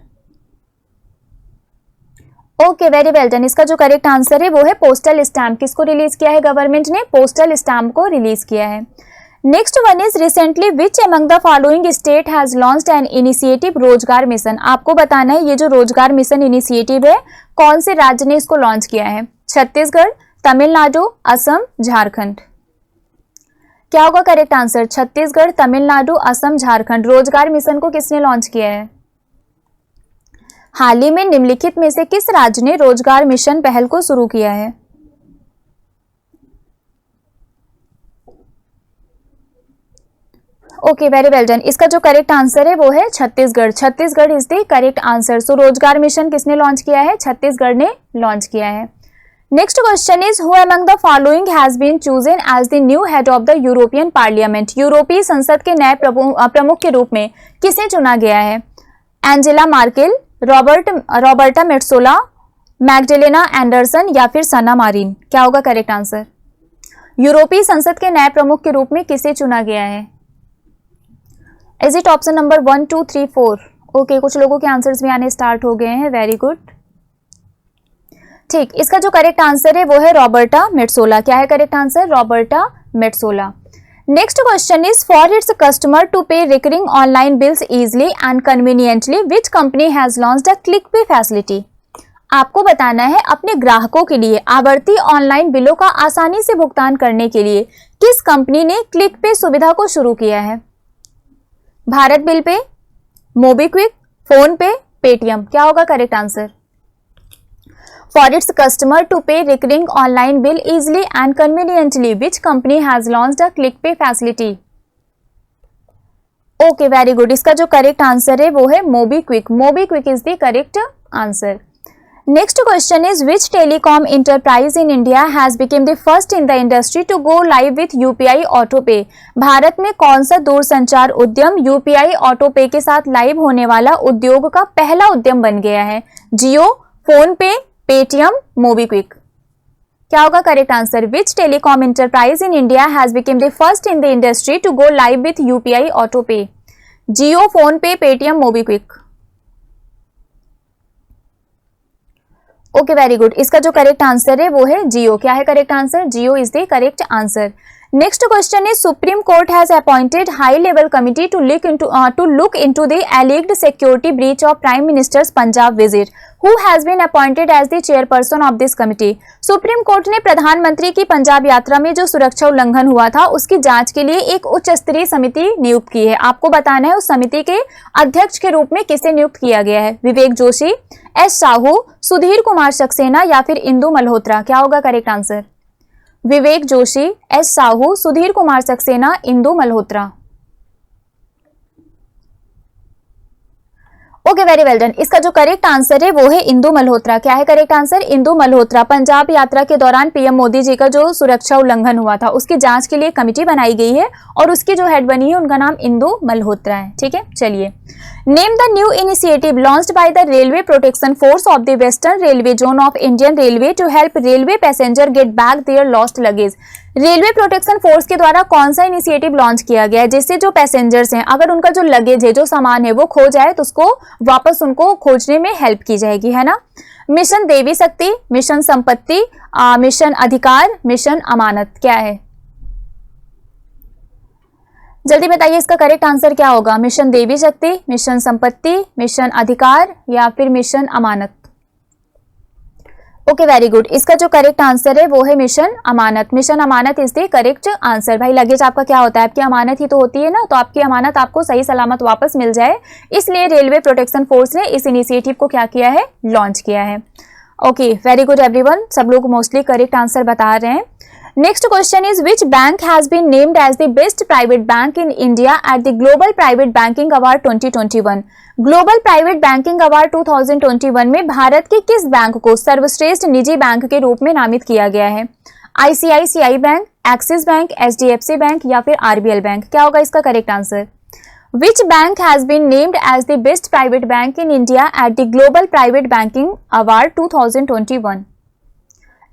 Okay, very well done. इसका जो करेक्ट आंसर है वो है पोस्टल स्टैम्प। किसको रिलीज किया है गवर्नमेंट ने? पोस्टल स्टैम्प को रिलीज किया है। Next one is recently which among the following state has launched an initiative रोजगार मिशन। आपको बताना है ये जो रोजगार मिशन इनिशिएटिव है कौन से राज्य ने इसको लॉन्च किया है? छत्तीसगढ़, तमिलनाडु, असम, झारखंड? क्या होगा करेक्ट आंसर? छत्तीसगढ़, तमिलनाडु, असम, झारखंड। रोजगार मिशन को किसने लॉन्च किया है? हाल ही में निम्नलिखित में से किस राज्य ने रोजगार मिशन पहल को शुरू किया है? Okay, very well done. इसका जो करेक्ट आंसर है वो है Chhattisgarh. Chhattisgarh is the correct answer. So Rozgar mission किसने लॉन्च किया है? छत्तीसगढ़ ने लॉन्च किया है। Next question is who among the following has been chosen as the new head of the European Parliament. यूरोपीय संसद के नए प्रमुख के रूप में किसे चुना गया है? Angela Merkel, Roberta Metsola, Magdalena Andersson या फिर सना मारिन? क्या होगा करेक्ट आंसर? यूरोपीय संसद के नए प्रमुख के रूप में किसे चुना गया है? Is it option number 1, 2, 3, 4? Okay, कुछ लोगों के आंसर्स भी आने स्टार्ट हो गए हैं। वेरी गुड, ठीक। इसका जो करेक्ट आंसर है वो है रॉबर्टा मेट्सोला। क्या है correct answer? Roberta Metsola. Next question is for its customer to pay recurring online bills easily and conveniently, which company has launched a click pay facility? आपको बताना है अपने ग्राहकों के लिए आवर्ती ऑनलाइन बिलों का आसानी से भुगतान करने के लिए किस कंपनी ने क्लिक पे सुविधा को शुरू किया है? Bharat bill pay, MobiKwik, phone पे, पेटीएम? क्या होगा correct answer? For its customer to pay recurring online bill easily and conveniently, which company has launched a click pay facility? Okay, very good. इसका जो करेक्ट आंसर है वो है MobiKwik. MobiKwik is the correct answer. Next question is which telecom enterprise in India has become the first in the industry to go live with UPI auto pay. Bharat में कौन सा दूरसंचार उद्यम यूपीआई ऑटो पे के साथ लाइव होने वाला उद्योग का पहला उद्यम बन गया है? Jio, PhonePe, Paytm, MobiKwik? क्या होगा correct answer? Which telecom enterprise in India has become the first in the industry to go live with UPI auto pay? Jio, PhonePe, Paytm, MobiKwik? Okay, very good. इसका जो correct answer है वो है जियो। क्या है correct answer? Jio is the correct answer. Next question is Supreme Court has appointed high level committee to look into the alleged security breach of Prime Minister's Punjab visit. Who has been appointed as the chairperson of this committee? Supreme court ने प्रधानमंत्री की पंजाब यात्रा में जो सुरक्षा उल्लंघन हुआ था उसकी जांच के लिए एक उच्च स्तरीय समिति नियुक्त की है। आपको बताना है उस समिति के अध्यक्ष के रूप में किसे नियुक्त किया गया है? विवेक जोशी, एस साहू, सुधीर कुमार सक्सेना या फिर इंदु मल्होत्रा? क्या होगा correct answer? Vivek Joshi, S Sahu, Sudhir Kumar Saxena, Indu Malhotra? Okay, very well done. इसका जो करेक्ट आंसर है वो है इंदु मल्होत्रा। क्या है करेक्ट आंसर? इंदु मल्होत्रा। पंजाब यात्रा के दौरान पीएम मोदी जी का जो सुरक्षा उल्लंघन हुआ था उसकी जांच के लिए कमेटी बनाई गई है और उसकी जो हेड बनी है उनका नाम इंदु मल्होत्रा है। ठीक है, चलिए। Name the new initiative launched by the railway protection force of the western railway zone of Indian railway to help railway passenger get back their lost luggage. Railway protection force के द्वारा कौन सा इनिशिएटिव लॉन्च किया गया है जिससे जो passengers हैं अगर उनका जो लगेज है, जो सामान है वो खो जाए तो उसको वापस उनको खोजने में हेल्प की जाएगी, है ना। मिशन देवी शक्ति, मिशन संपत्ति, मिशन अधिकार, मिशन अमानत? क्या है? जल्दी बताइए इसका करेक्ट आंसर क्या होगा? मिशन देवी शक्ति, मिशन संपत्ति, मिशन अधिकार या फिर mission Amanat? Okay, very good. इसका जो करेक्ट आंसर है वो है mission Amanat. Mission Amanat is the correct answer. भाई लगेज आपका क्या होता है? आपकी अमानत ही तो होती है ना, तो आपकी अमानत आपको सही सलामत वापस मिल जाए, इसलिए रेलवे प्रोटेक्शन फोर्स ने इस इनिशिएटिव को क्या किया है? लॉन्च किया है। Okay, very good everyone. सब लोग मोस्टली करेक्ट आंसर बता रहे हैं। Next question is which bank has been named as the best private bank in India at the global private banking award 2021। Global private banking award 2021 में भारत के किस bank को सर्वश्रेष्ठ निजी बैंक के रूप में नामित किया गया है? ICICI bank, Axis bank, HDFC bank या फिर आरबीएल बैंक? क्या होगा इसका correct answer? Which bank has been named as the best private bank in India at the global private banking award 2021?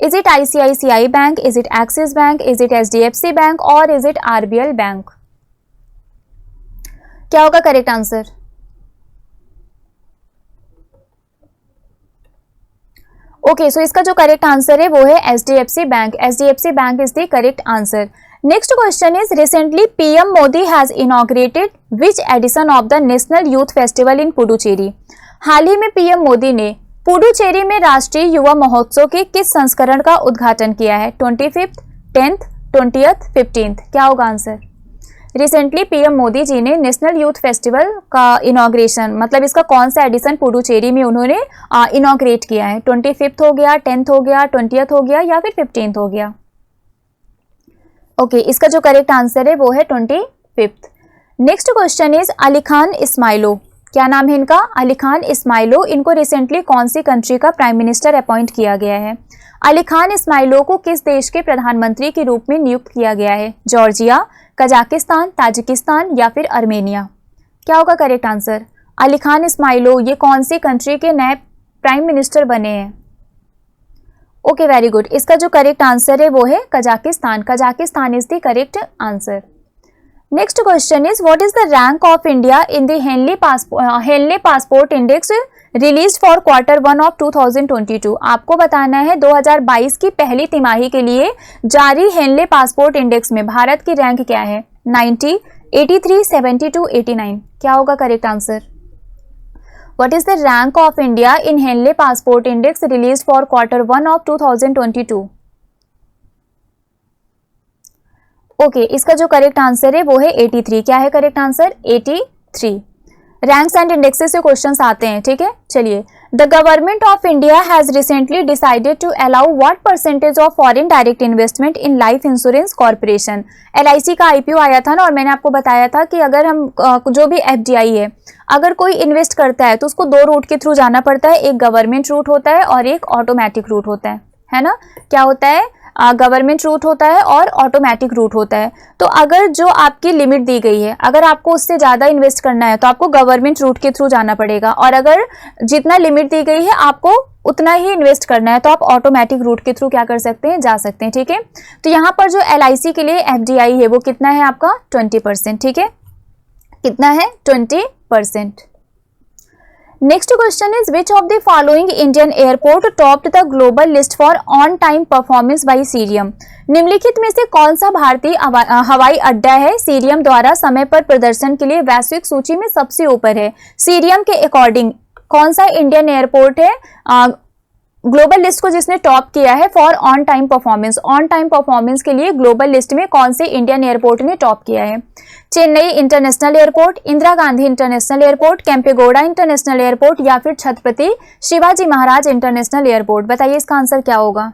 Is it ICICI Bank? Is it Axis Bank? Is it HDFC Bank? Or is it RBL Bank? क्या होगा correct answer? Okay, सो इसका जो correct answer है वो है HDFC bank. HDFC bank is the correct answer. Next question is recently PM Modi has inaugurated which edition of the national youth festival in Puducherry. हाल ही में पीएम मोदी ने पुडुचेरी में राष्ट्रीय युवा महोत्सव के किस संस्करण का उद्घाटन किया है? 25th, 10th, 20th, 15th? क्या होगा answer? Recently PM Modi ji ने नेशनल यूथ फेस्टिवल का इनॉग्रेशन, मतलब इसका कौन सा एडिशन पुडुचेरी में उन्होंने इनॉग्रेट किया है? 25th हो गया, 10th हो गया, 20th हो गया या फिर 15th हो गया? ओके, इसका जो करेक्ट आंसर है वो है 25th। Next question is Alikhan Smailov. क्या नाम है इनका? अली खान इस्माइलो। इनको रिसेंटली कौन सी कंट्री का प्राइम मिनिस्टर अपॉइंट किया गया है? अली खान इस्माइलो को किस देश के प्रधानमंत्री के रूप में नियुक्त किया गया है? जॉर्जिया, कजाकिस्तान, ताजिकिस्तान या फिर अर्मेनिया? क्या होगा करेक्ट आंसर? अली खान इस्माइलो ये कौन सी कंट्री के नए प्राइम मिनिस्टर बने हैं? Okay, very good. इसका जो करेक्ट आंसर है वो है Kazakhstan. Kazakhstan is the correct answer. Next question is what is the rank of India in the Henley passport index release for Q1 ऑफ 2022। आपको बताना है 2022 की पहली तिमाही के लिए जारी हेनले पासपोर्ट इंडेक्स में भारत की रैंक क्या है? 90, 83, 72, 89? क्या होगा correct answer? What is the rank of India in Henley passport index release for Q1 ऑफ 2022? ओके, इसका जो करेक्ट आंसर है वो है 83। क्या है correct answer? 83। Ranks and indexes से क्वेश्चंस आते हैं, ठीक है। चलिए, the government of India has recently decided to allow what percentage of foreign direct investment in life insurance corporation. LIC का IPO आया था ना, और मैंने आपको बताया था कि अगर हम जो भी FDI है, अगर कोई इन्वेस्ट करता है तो उसको दो रूट के थ्रू जाना पड़ता है। एक गवर्नमेंट रूट होता है और एक ऑटोमेटिक रूट होता है ना। क्या होता है? गवर्नमेंट रूट होता है और ऑटोमेटिक रूट होता है। तो अगर जो आपकी लिमिट दी गई है, अगर आपको उससे ज़्यादा इन्वेस्ट करना है तो आपको गवर्नमेंट रूट के थ्रू जाना पड़ेगा, और अगर जितना लिमिट दी गई है आपको उतना ही इन्वेस्ट करना है तो आप ऑटोमेटिक रूट के थ्रू क्या कर सकते हैं? जा सकते हैं, ठीक है। तो यहाँ पर जो LIC के लिए FDI है वो कितना है आपका? 20%, ठीक है। कितना है? 20%। Next question is which of the following Indian airport topped the global list for on time performance by Cirium. निम्नलिखित में से कौन सा भारतीय हवाई अड्डा है सीरियम द्वारा समय पर प्रदर्शन के लिए वैश्विक सूची में सबसे ऊपर है? सीरियम के अकॉर्डिंग कौन सा इंडियन एयरपोर्ट है ग्लोबल लिस्ट को जिसने टॉप किया है for on time performance? On time performance के लिए ग्लोबल लिस्ट में कौन से इंडियन एयरपोर्ट ने टॉप किया है? Chennai international airport, Indira Gandhi international airport, Kempegowda international airport या फिर छत्रपति शिवाजी महाराज इंटरनेशनल एयरपोर्ट? बताइए इसका आंसर क्या होगा?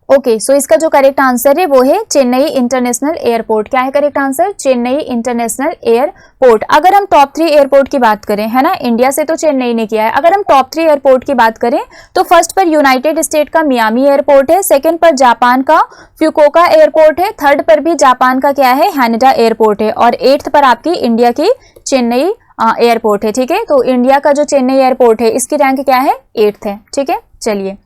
ओके, सो इसका जो करेक्ट आंसर है वो है चेन्नई इंटरनेशनल एयरपोर्ट। क्या है correct answer? Chennai international airport. अगर हम टॉप 3 एयरपोर्ट की बात करें, है ना, इंडिया से तो चेन्नई ने किया है। अगर हम टॉप 3 एयरपोर्ट की बात करें तो फर्स्ट पर यूनाइटेड स्टेट का मियामी एयरपोर्ट है, सेकंड पर जापान का फ्यूकुओका एयरपोर्ट है, थर्ड पर भी जापान का क्या है? हैनेडा एयरपोर्ट है, और 8th पर आपकी इंडिया की चेन्नई एयरपोर्ट है, ठीक है। तो इंडिया का जो चेन्नई एयरपोर्ट है इसकी रैंक क्या है? 8th है, ठीक है। चलिए,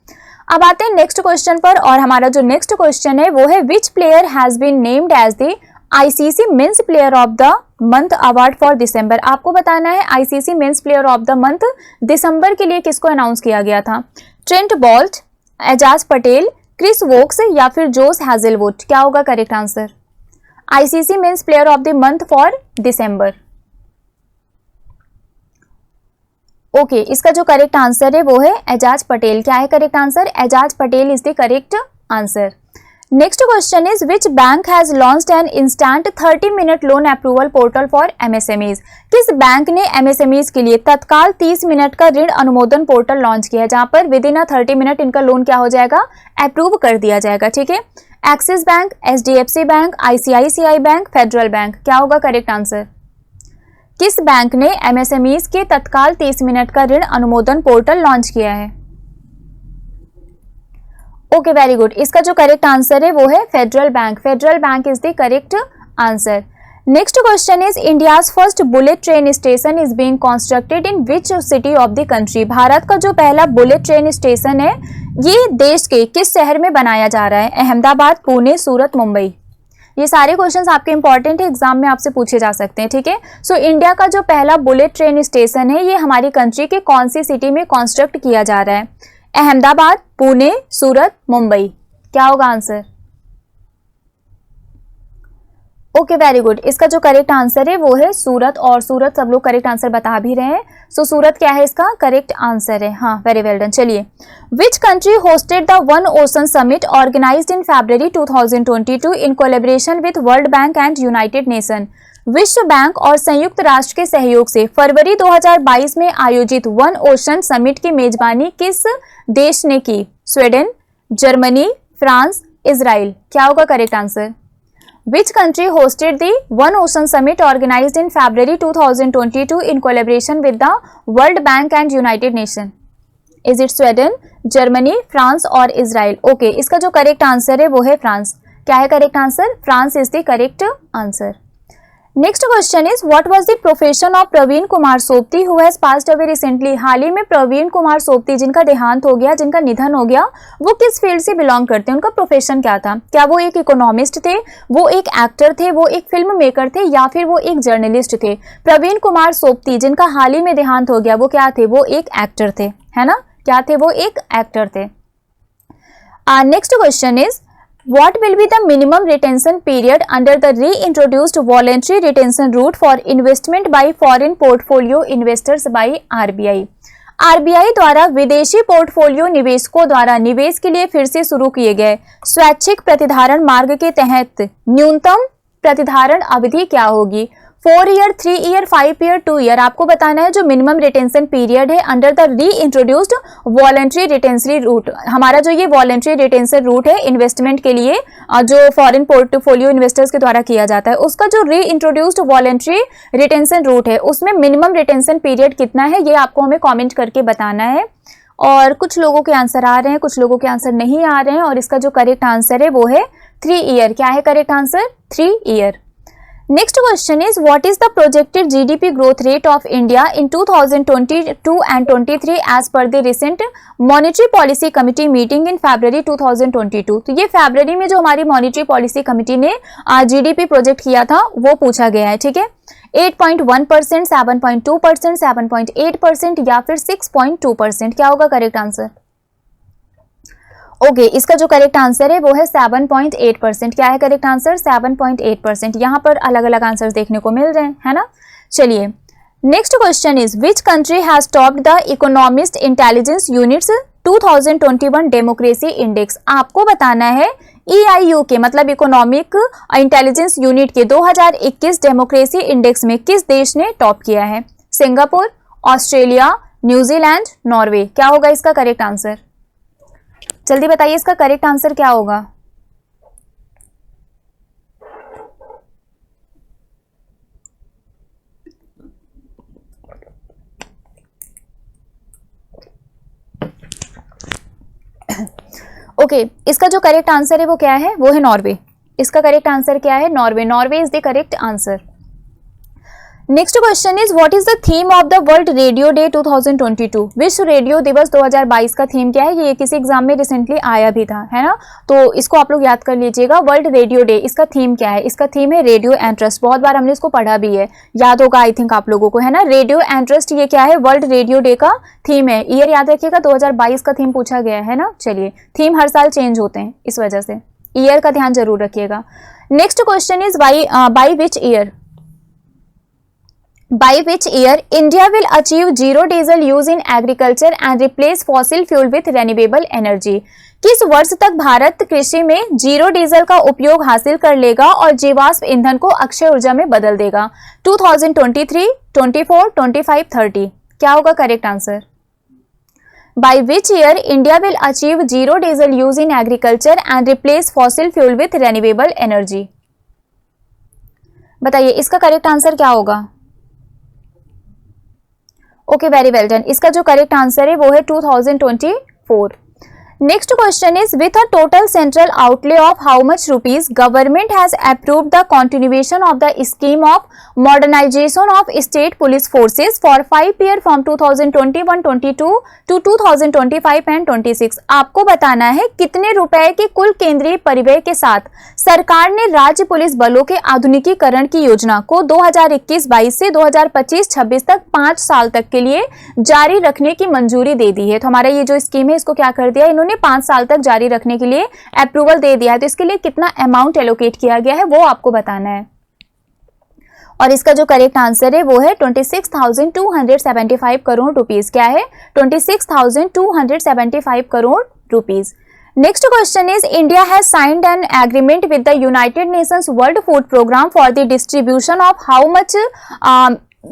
अब आते हैं नेक्स्ट क्वेश्चन पर, और हमारा जो नेक्स्ट क्वेश्चन है वो है which player has been named as the ICC mens player of the month award for December. आपको बताना है ICC mens player of the month दिसंबर के लिए किसको अनाउंस किया गया था? Trent Boult, Ajaz Patel, Chris Woakes या फिर जोस हैजलवुड? क्या होगा correct answer? ICC mens player of the month for December. Okay, इसका जो करेक्ट आंसर है वो है एजाज पटेल। क्या है correct answer? Ajaz Patel is the correct answer. Next question is which bank has launched an instant 30-minute loan approval portal for MSMEs. किस बैंक ने एमएसएमईज के लिए तत्काल 30 मिनट का ऋण अनुमोदन पोर्टल लॉन्च किया है, जहां पर विद इन 30 मिनट इनका लोन क्या हो जाएगा, अप्रूव कर दिया जाएगा। ठीक है, axis bank, HDFC bank, ICICI bank, federal bank, क्या होगा करेक्ट आंसर। किस बैंक ने एमएसएमईज के तत्काल 30 मिनट का ऋण अनुमोदन पोर्टल लॉन्च किया है। Okay, very good. इसका जो करेक्ट आंसर है वो है federal bank. Federal bank is the correct answer. Next question is India's first bullet train station is being constructed in which city of the country. Bharat का जो पहला बुलेट ट्रेन स्टेशन है ये देश के किस शहर में बनाया जा रहा है। अहमदाबाद, पुणे, सूरत, मुंबई। ये सारे क्वेश्चंस आपके इंपॉर्टेंट है, एग्जाम में आपसे पूछे जा सकते हैं। ठीक है, सो इंडिया का जो पहला बुलेट ट्रेन स्टेशन है ये हमारी कंट्री के कौन सी सिटी में कंस्ट्रक्ट किया जा रहा है। अहमदाबाद, पुणे, सूरत, मुंबई, क्या होगा आंसर। Okay, very good. इसका जो करेक्ट आंसर है वो है सूरत, और सूरत सब लोग करेक्ट आंसर बता भी रहे हैं। सो सूरत क्या है इसका करेक्ट आंसर है। हाँ, वेरी वेल डन। चलिए, which country hosted the one ocean summit organised in February 2022 in collaboration with world bank and United Nation. विश्व बैंक और संयुक्त राष्ट्र के सहयोग से फरवरी 2022 में आयोजित वन ओशन समिट की मेजबानी किस देश ने की। स्वीडन, जर्मनी, फ्रांस, इजराइल, क्या होगा correct answer. Which country hosted the One Ocean Summit organized in February 2022 in collaboration with the World Bank and United Nations? Is it Sweden, Germany, France और Israel? Okay, इसका जो correct answer है वो है France. क्या है correct answer, France is the correct answer. Next question is what was the profession of Praveen Kumar Sobti who has passed away recently. हाल ही में प्रवीण कुमार सोपती जिनका देहांत हो गया, जिनका निधन हो गया, वो किस फील्ड से बिलोंग करते हैं, उनका प्रोफेशन क्या था। क्या वो एक इकोनॉमिस्ट थे, वो एक एक्टर थे, वो एक फिल्म मेकर थे, या फिर वो एक जर्नलिस्ट थे। प्रवीण कुमार सोपती जिनका हाल ही में देहांत हो गया वो क्या थे, वो एक एक्टर थे, है ना। क्या थे, वो एक एक्टर थे। Next question is what will be the minimum retention period under the reintroduced voluntary retention route for investment by foreign portfolio investors by RBI। RBI द्वारा विदेशी पोर्टफोलियो निवेशकों द्वारा निवेश के लिए फिर से शुरू किए गए स्वैच्छिक प्रतिधारण मार्ग के तहत न्यूनतम प्रतिधारण अवधि क्या होगी। 4 ईयर, 3 ईयर, 5 ईयर, 2 ईयर। आपको बताना है जो मिनिमम रिटेंशन पीरियड है अंडर द री इंट्रोड्यूस्ड वॉलंटरी रिटेंशन रूट। हमारा जो ये वॉलंटरी रिटेंशन रूट है इन्वेस्टमेंट के लिए जो फॉरेन पोर्टफोलियो इन्वेस्टर्स के द्वारा किया जाता है, उसका जो री इंट्रोड्यूस्ड वॉलंटरी रिटेंशन रूट है उसमें मिनिमम रिटेंशन पीरियड कितना है ये आपको हमें कॉमेंट करके बताना है। और कुछ लोगों के आंसर आ रहे हैं, कुछ लोगों के आंसर नहीं आ रहे हैं, और इसका जो करेक्ट आंसर है वो है 3 ईयर। क्या है correct answer, 3 year. Next question is what is the projected GDP growth rate of India in 2022 and 23 as per the recent Monetary Policy Committee meeting in February 2022। तो ये फरवरी में जो हमारी मॉनिटरी पॉलिसी कमिटी ने GDP project किया था वो पूछा गया है। ठीक है, 8.1%, 7.2%, 7.8% या फिर 6.2%। क्या होगा करेक्ट आंसर। ओके, इसका जो करेक्ट आंसर है वो है 7.8%। क्या है करेक्ट आंसर, 7.8%। यहाँ पर अलग अलग आंसर देखने को मिल रहे हैं, है ना। चलिए, next question is which country has topped the economist intelligence units 2021 democracy index. आपको बताना है EIU के मतलब इकोनॉमिक इंटेलिजेंस यूनिट के 2021 डेमोक्रेसी इंडेक्स में किस देश ने टॉप किया है। Singapore, Australia, New Zealand, Norway. क्या होगा इसका करेक्ट आंसर, जल्दी बताइए इसका करेक्ट आंसर क्या होगा। ओके, इसका जो करेक्ट आंसर है वो क्या है, वो है नॉर्वे। इसका करेक्ट आंसर क्या है, Norway. Norway is the correct answer. Next question is what is the theme of the world radio day 2022। विश्व रेडियो दिवस 2022 का थीम क्या है, ये किसी एग्जाम में रिसेंटली आया भी था, है ना। तो इसको आप लोग याद कर लीजिएगा। वर्ल्ड रेडियो डे इसका थीम क्या है, इसका थीम है रेडियो एंड ट्रस्ट। बहुत बार हमने इसको पढ़ा भी है, याद होगा आई थिंक आप लोगों को, है ना। रेडियो एंड ट्रस्ट ये क्या है, वर्ल्ड रेडियो डे का थीम है। ईयर याद रखिएगा, 2022 का थीम पूछा गया है ना। चलिए, थीम हर साल चेंज होते हैं, इस वजह से ईयर का ध्यान जरूर रखिएगा। Next question is by which year By which year India will achieve zero diesel use in agriculture and replace fossil fuel with renewable energy? किस वर्ष तक भारत कृषि में जीरो डीजल का उपयोग हासिल कर लेगा और जीवाश्म ईंधन को अक्षय ऊर्जा में बदल देगा? 2023, 24, 25, 30। क्या होगा correct answer? By which year India will achieve zero diesel use in agriculture and replace fossil fuel with renewable energy? बताइए इसका करेक्ट आंसर क्या होगा? Okay, very well done. इसका जो करेक्ट आंसर है वो है 2024। Next question is with a total central outlay of how much rupees government has approved the continuation of the scheme of modernisation of state police forces for 5 year from 2021-22 to 2025 and 26। आपको बताना है कितने रुपए के कुल केंद्रीय परिव्यय के साथ सरकार ने राज्य पुलिस बलों के आधुनिकीकरण की योजना को 2021-22 से 2025-26 तक 5 साल तक के लिए जारी रखने की मंजूरी दे दी है। तो हमारा ये जो स्कीम है इसको क्या कर दिया इन्होंने 5 साल तक जारी रखने के लिए अप्रूवल दे दिया है। तो इसके लिए कितना अमाउंट एलोकेट किया गया है वो आपको बताना है। और इसका जो करेक्ट आंसर है वो है 26,275 करोड़ रुपीस। क्या है? 26,275 crore rupees. Next question is India has signed an agreement with the United Nations World Food Programme for the distribution of how much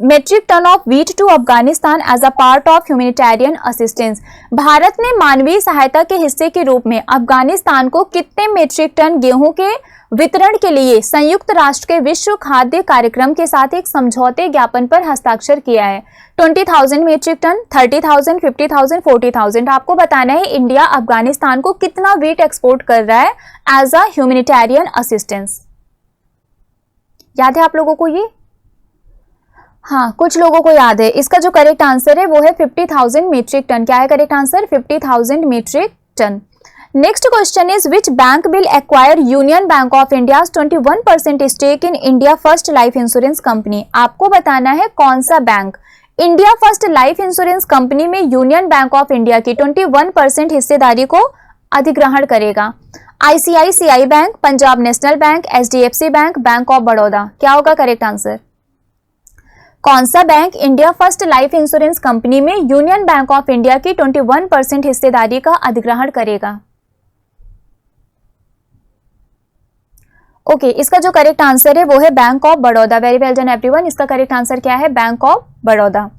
metric tonne of wheat to Afghanistan as a part of humanitarian assistance. Bharat ने मानवीय सहायता के हिस्से के रूप में अफगानिस्तान को कितने मेट्रिक टन गेहूं के वितरण के लिए संयुक्त राष्ट्र के विश्व खाद्य कार्यक्रम के साथ एक समझौते ज्ञापन पर हस्ताक्षर किया है? 20,000 मेट्रिक टन, 30,000, 50,000, 40,000। आपको बताना है इंडिया अफगानिस्तान को कितना व्हीट एक्सपोर्ट कर रहा है एज अ ह्यूमैनिटेरियन असिस्टेंस। याद है आप लोगों को ये? हाँ, कुछ लोगों को याद है। इसका जो करेक्ट आंसर है वो है 50,000 मीट्रिक टन। क्या है correct answer? 50,000 metric tonne. Next question is which bank will acquire Union Bank of India 21% stake in India First Life Insurance Company. आपको बताना है कौन सा bank India First Life Insurance Company में यूनियन बैंक ऑफ इंडिया की 21% हिस्सेदारी को अधिग्रहण करेगा? ICICI bank, Punjab National Bank, HDFC bank, bank of Baroda. क्या होगा करेक्ट आंसर? कौन सा bank India First Life Insurance Company में यूनियन बैंक ऑफ इंडिया की 21% हिस्सेदारी का अधिग्रहण करेगा? ओके, इसका जो करेक्ट आंसर है वो है bank of Baroda. Very well done everyone. इसका करेक्ट आंसर क्या है? Bank of Baroda.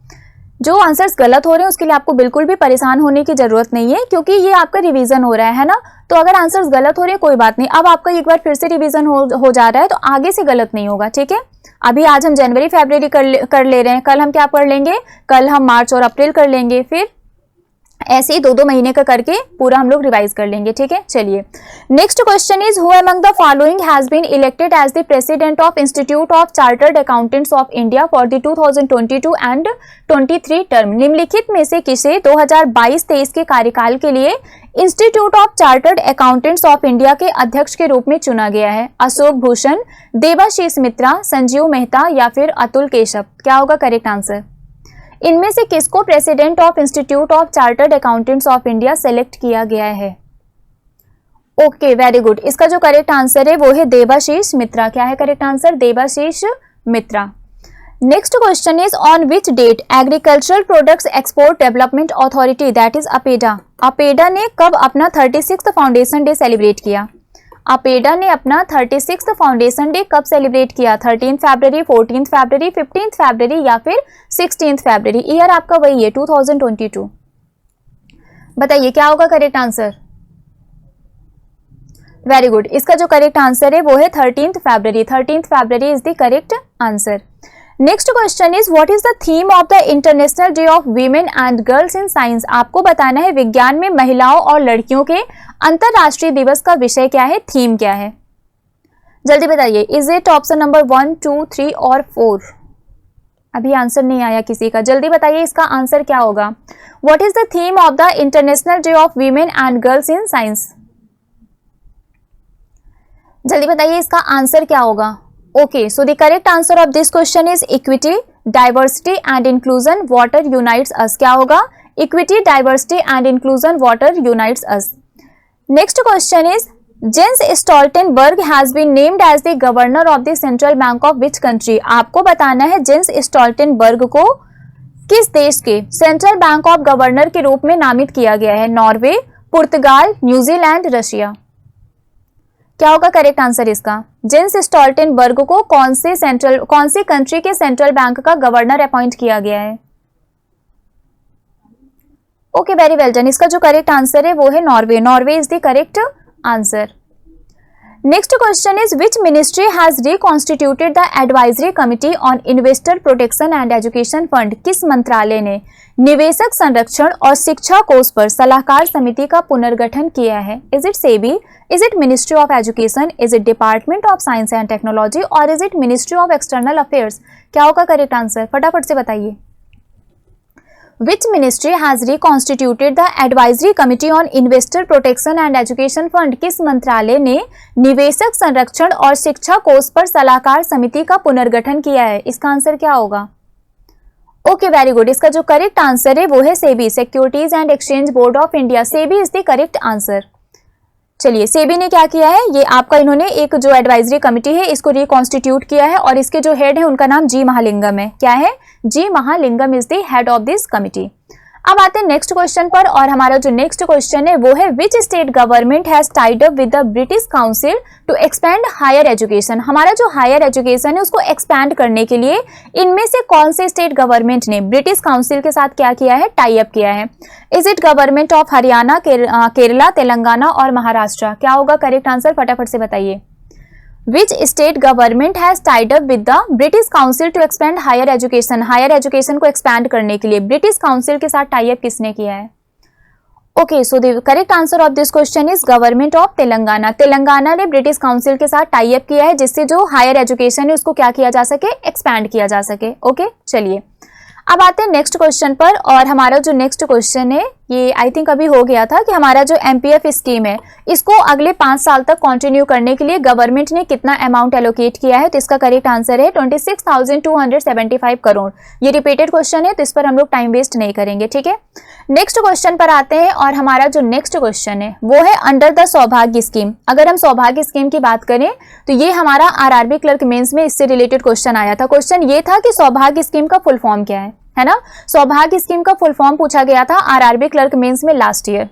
जो आंसर्स गलत हो रहे हैं उसके लिए आपको बिल्कुल भी परेशान होने की जरूरत नहीं है क्योंकि ये आपका रिवीजन हो रहा है ना। तो अगर आंसर्स गलत हो रहे हैं कोई बात नहीं, अब आपका एक बार फिर से रिवीजन हो जा रहा है तो आगे से गलत नहीं होगा, ठीक है। अभी आज हम जनवरी फरवरी कर ले रहे हैं, कल हम क्या कर लेंगे? कल हम मार्च और अप्रैल कर लेंगे, फिर ऐसे ही 2-2 महीने का करके पूरा हम लोग रिवाइज कर लेंगे, ठीक है। चलिए next question is who among the following has been elected as the president of Institute of Chartered Accountants of India for the 2022 and 23 term. निम्नलिखित में से किसे 2022-23 के कार्यकाल के लिए Institute of Chartered Accountants of India के अध्यक्ष के रूप में चुना गया है? अशोक भूषण, देवाशीष मित्रा, संजीव मेहता या फिर अतुल केशव। क्या होगा करेक्ट आंसर? इनमें से किसको president of Institute of Chartered Accountants of India select किया गया है? Okay, very good. इसका जो करेक्ट आंसर है वो है देवाशीष मित्रा। क्या है correct answer? Debashish Mitra. Next question is on which date agricultural products export development authority that is APEDA, APEDA ने कब अपना 36th फाउंडेशन डे सेलिब्रेट किया? अपेडा ने अपना 36th फाउंडेशन डे कब सेलिब्रेट किया? 13 फरवरी, 14 फरवरी, 15 फरवरी या फिर 16 फरवरी। ईयर आपका वही है 2022। बताइए क्या होगा करेक्ट आंसर? Very good. इसका जो करेक्ट आंसर है वो है 13 फरवरी। 13 February is the correct answer. Next question is what is the theme of the international day of women and girls in science. आपको बताना है विज्ञान में महिलाओं और लड़कियों के अंतरराष्ट्रीय दिवस का विषय क्या है, थीम क्या है? जल्दी बताइए। इज इट ऑप्शन नंबर 1, 2, 3 और 4? अभी आंसर नहीं आया किसी का, जल्दी बताइए इसका आंसर क्या होगा। What is the theme of the international day of women and girls in science? जल्दी बताइए इसका आंसर क्या होगा। Okay, so the correct answer of this question is equity, diversity and inclusion, water unites us. क्या होगा? Equity, diversity and inclusion, water unites us. Next question is Jens Stoltenberg has been named as the governor of the central bank of which country. आपको बताना है Jens Stoltenberg को किस देश के central bank of governor के रूप में नामित किया गया है। नॉर्वे, पुर्तगाल, न्यूजीलैंड, रशिया। क्या होगा करेक्ट आंसर इसका। जेंस स्टोल्टेनबर्ग को कौन सी कंट्री के सेंट्रल बैंक का गवर्नर अपॉइंट किया गया है। Okay, very well done. इसका जो करेक्ट आंसर है वो है Norway. Norway is the correct answer. Next question is which ministry has reconstituted the advisory committee on investor protection and education fund. किस मंत्रालय ने निवेशक संरक्षण और शिक्षा कोष पर सलाहकार समिति का पुनर्गठन किया है। Is it SEBI, is it ministry of education, is it department of science and technology और is it ministry of external affairs. क्या होगा करेक्ट आंसर, फटाफट से बताइए। Which ministry has reconstituted the advisory committee on investor protection and education fund? किस मंत्रालय ने निवेशक संरक्षण और शिक्षा कोष पर सलाहकार समिति का पुनर्गठन किया है। इसका आंसर क्या होगा। Okay, very good. इसका जो करेक्ट आंसर है वो है SEBI, securities and exchange board of India. SEBI is the correct answer. चलिए, सेबी ने क्या किया है, ये आपका इन्होंने एक जो एडवाइजरी कमिटी है इसको रिकॉन्स्टिट्यूट किया है और इसके जो हेड है उनका नाम जी महालिंगम है। क्या है, G Mahalingam is the head of this committee. अब आते हैं नेक्स्ट क्वेश्चन पर और हमारा जो नेक्स्ट क्वेश्चन है वो है which state government has tied up with the British Council to expand higher education. हमारा जो हायर एजुकेशन है उसको एक्सपैंड करने के लिए इनमें से कौन से स्टेट गवर्नमेंट ने ब्रिटिश काउंसिल के साथ क्या किया है, टाई अप किया है। Is it government of Haryana, Kerala, Telangana और महाराष्ट्र। क्या होगा करेक्ट आंसर, फटाफट से बताइए। Which state government has tied up with the British Council to expand higher education? Higher education को एक्सपैंड करने के लिए ब्रिटिश काउंसिल के साथ टाई अप किसने किया है। Okay, so the correct answer of this question is government of Telangana. Telangana ने ब्रिटिश काउंसिल के साथ टाई अप किया है जिससे जो हायर एजुकेशन है उसको क्या किया जा सके, एक्सपैंड किया जा सके। ओके, चलिए अब आते हैं नेक्स्ट क्वेश्चन पर और हमारा जो नेक्स्ट क्वेश्चन है ये आई थिंक अभी हो गया था कि हमारा जो एमपीएफ स्कीम है इसको अगले 5 साल तक कंटिन्यू करने के लिए गवर्नमेंट ने कितना अमाउंट एलोकेट किया है। तो इसका करेक्ट आंसर है 26,275 करोड़। ये रिपीटेड क्वेश्चन है तो इस पर हम लोग टाइम वेस्ट नहीं करेंगे, ठीक है। नेक्स्ट क्वेश्चन पर आते हैं और हमारा जो नेक्स्ट क्वेश्चन है वो है अंडर द सौभाग्य स्कीम। अगर हम सौभाग्य स्कीम की बात करें तो ये हमारा आरआरबी क्लर्क मेंस में इससे रिलेटेड क्वेश्चन आया था। क्वेश्चन ये था कि सौभाग्य स्कीम का फुल फॉर्म क्या है ना। सौभाग्य स्कीम का फुल फॉर्म पूछा गया था आरआरबी क्लर्क मेंस में लास्ट ईयर।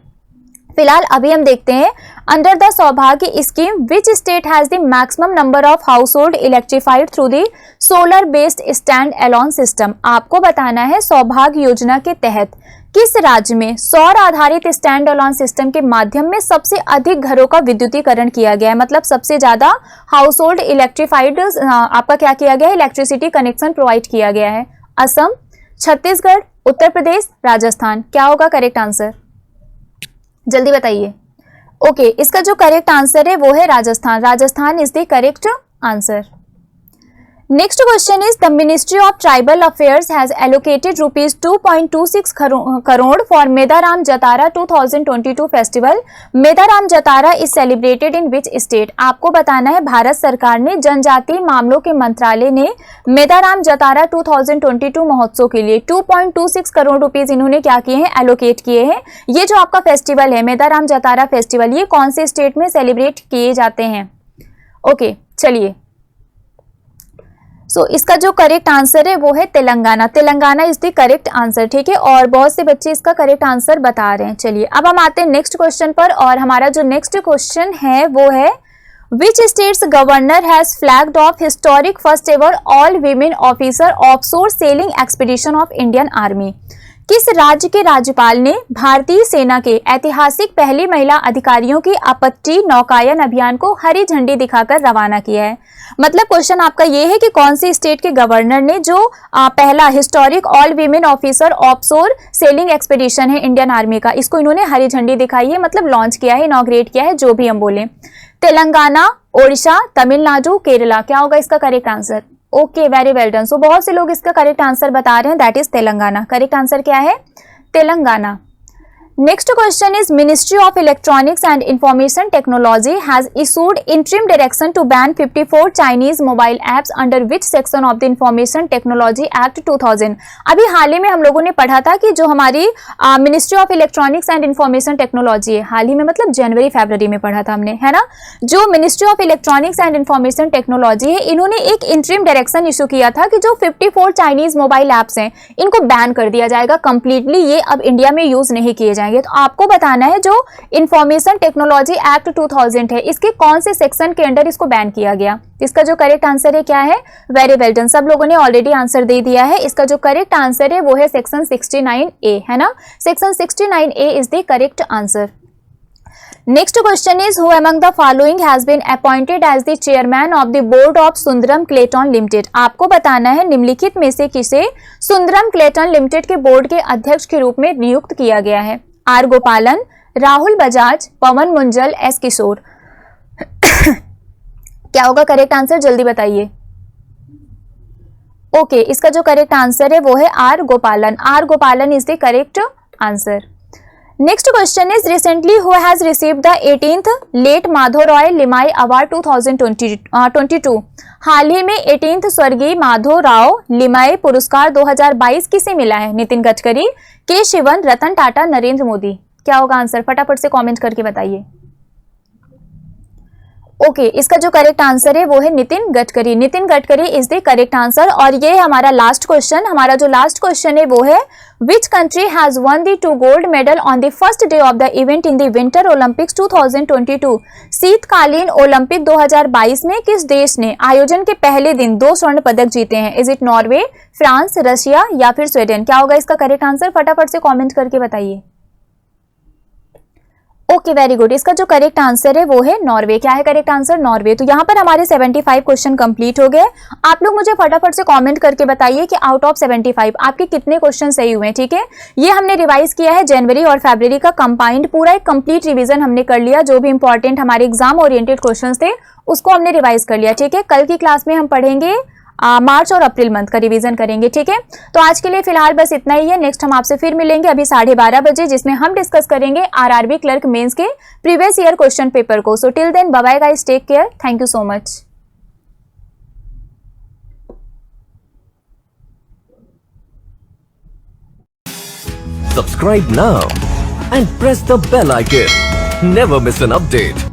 फिलहाल अभी हम देखते हैं under the Saubhagya scheme which state has the maximum number of household electrified through the solar based stand alone system. आपको बताना है सौभाग्य योजना के तहत किस राज्य में सौर आधारित स्टैंड एलोन सिस्टम के माध्यम में सबसे अधिक घरों का विद्युतीकरण किया गया है। मतलब सबसे ज्यादा हाउस होल्ड इलेक्ट्रीफाइड आपका क्या किया गया है, इलेक्ट्रिसिटी कनेक्शन प्रोवाइड किया गया है। असम, छत्तीसगढ़, उत्तर प्रदेश, राजस्थान। क्या होगा करेक्ट आंसर, जल्दी बताइए। ओके, इसका जो करेक्ट आंसर है वो है Rajasthan. Rajasthan is the correct answer. Next question is the ministry of tribal affairs has allocated rupees 2.26 crore for Medaram Jatara 2022 festival. Medaram Jatara is celebrated in which state. आपको बताना है भारत सरकार ने जनजातीय मामलों के मंत्रालय ने मेदाराम जतारा 2022 महोत्सव के लिए 2.26 करोड़ रुपीज इन्होंने क्या किए हैं, एलोकेट किए हैं। ये जो आपका फेस्टिवल है मेदाराम जतारा फेस्टिवल, ये कौन से स्टेट में सेलिब्रेट किए जाते हैं। ओके, चलिए सो इसका जो करेक्ट आंसर है वो है Telangana. Telangana is the correct answer, ठीक है। और बहुत से बच्चे इसका करेक्ट आंसर बता रहे हैं। चलिए अब हम आते हैं नेक्स्ट क्वेश्चन पर और हमारा जो नेक्स्ट क्वेश्चन है वो है which states governor has flagged of historic first ever all women officer offshore selling expedition of Indian army. किस राज्य के राज्यपाल ने भारतीय सेना के ऐतिहासिक पहली महिला अधिकारियों की आपत्ति नौकायन अभियान को हरी झंडी दिखाकर रवाना किया है। मतलब क्वेश्चन आपका ये है कि कौन सी स्टेट के गवर्नर ने जो पहला historic all women officer offshore selling expedition है इंडियन आर्मी का, इसको इन्होंने हरी झंडी दिखाई है, मतलब लॉन्च किया है, इनॉग्रेट किया है, जो भी हम बोले। तेलंगाना, ओडिशा, तमिलनाडु, केरला। क्या होगा इसका correct answer. Okay, very well done. So बहुत से लोग इसका करेक्ट आंसर बता रहे हैं, that is Telangana. Correct answer क्या है, Telangana. Next question is Ministry of Electronics and Information Technology has issued interim direction to ban 54 Chinese mobile apps under which section of the Information Technology Act 2000। अभी हाल ही में हम लोगों ने पढ़ा था कि जो हमारी ministry of electronics and information technology है, हाल ही में मतलब जनवरी फरवरी में पढ़ा था हमने, है ना। जो ministry of electronics and information technology है, इन्होंने एक इंटरिम डायरेक्शन इशू किया था कि जो 54 चाइनीज मोबाइल ऐप्स हैं इनको बैन कर दिया जाएगा कंप्लीटली, ये अब इंडिया में यूज नहीं किए जाएंगे। तो आपको बताना है जो इंफॉर्मेशन टेक्नोलॉजी एक्ट 2000 है, इसके कौन से सेक्शन के अंडर इसको बैन किया गया। इसका जो करेक्ट आंसर है क्या है, वेरी वेल डन, सब लोगों ने ऑलरेडी आंसर दे दिया है। इसका जो करेक्ट आंसर है वो है सेक्शन 69A, है ना। Section 69A is the correct answer. Next question is who among the following has been appointed as the chairman of the board of Sundaram Clayton Limited। आपको बताना है निम्नलिखित में से किसे सुंदरम क्लेटन लिमिटेड के बोर्ड के अध्यक्ष के रूप में नियुक्त किया गया है। आर गोपालन, राहुल बजाज, पवन मुंजल, एस किशोर। क्या होगा करेक्ट आंसर, जल्दी बताइए। ओके, इसका जो करेक्ट आंसर है वो है are Gopalan. R Gopalan is the correct answer. Next question is recently who has received the 18th late Madhav Roy Limaye award 2022। हाल ही में 18th स्वर्गीय माधव राव लिमाई पुरस्कार 2022 किसे मिला है। नितिन गडकरी, के शिवन, रतन टाटा, नरेंद्र मोदी। क्या होगा आंसर, फटाफट से कमेंट करके बताइए। ओके, इसका जो करेक्ट आंसर है वो है Nitin Gadkari. Nitin Gadkari is the correct answer. और ये हमारा लास्ट क्वेश्चन, हमारा जो लास्ट क्वेश्चन है वो है which country has one the 2 gold medal on the first day of the event in the winter Olympics 2022। शीतकालीन ओलंपिक 2022 में किस देश ने आयोजन के पहले दिन 2 स्वर्ण पदक जीते हैं। Is it Norway, France, Russia या फिर स्वीडन। क्या होगा इसका करेक्ट आंसर, फटाफट से कॉमेंट करके बताइए। ओके, वेरी गुड, इसका जो करेक्ट आंसर है वो है नॉर्वे। क्या है करेक्ट आंसर, नॉर्वे। तो यहाँ पर हमारे 75 क्वेश्चन कंप्लीट हो गए। आप लोग मुझे फटाफट से कमेंट करके बताइए कि आउट ऑफ 75 आपके कितने क्वेश्चन सही हुए हैं। ठीक है, ये हमने रिवाइज किया है जनवरी और फरवरी का कंबाइंड, पूरा एक कंप्लीट रिवीजन हमने कर लिया। जो भी इंपॉर्टेंट हमारे एग्जाम ओरिएंटेड क्वेश्चन थे उसको हमने रिवाइज कर लिया। ठीक है, कल की क्लास में हम पढ़ेंगे मार्च और अप्रैल मंथ का रिवीजन करेंगे। ठीक है, तो आज के लिए फिलहाल बस इतना ही है। नेक्स्ट हम आपसे फिर मिलेंगे अभी 12:30 बजे, जिसमें हम डिस्कस करेंगे आरआरबी क्लर्क मेंस के प्रीवियस ईयर क्वेश्चन पेपर को। So till then, bye bye guys, take care, thank you so much. Subscribe now and press the bell icon. Never miss an update.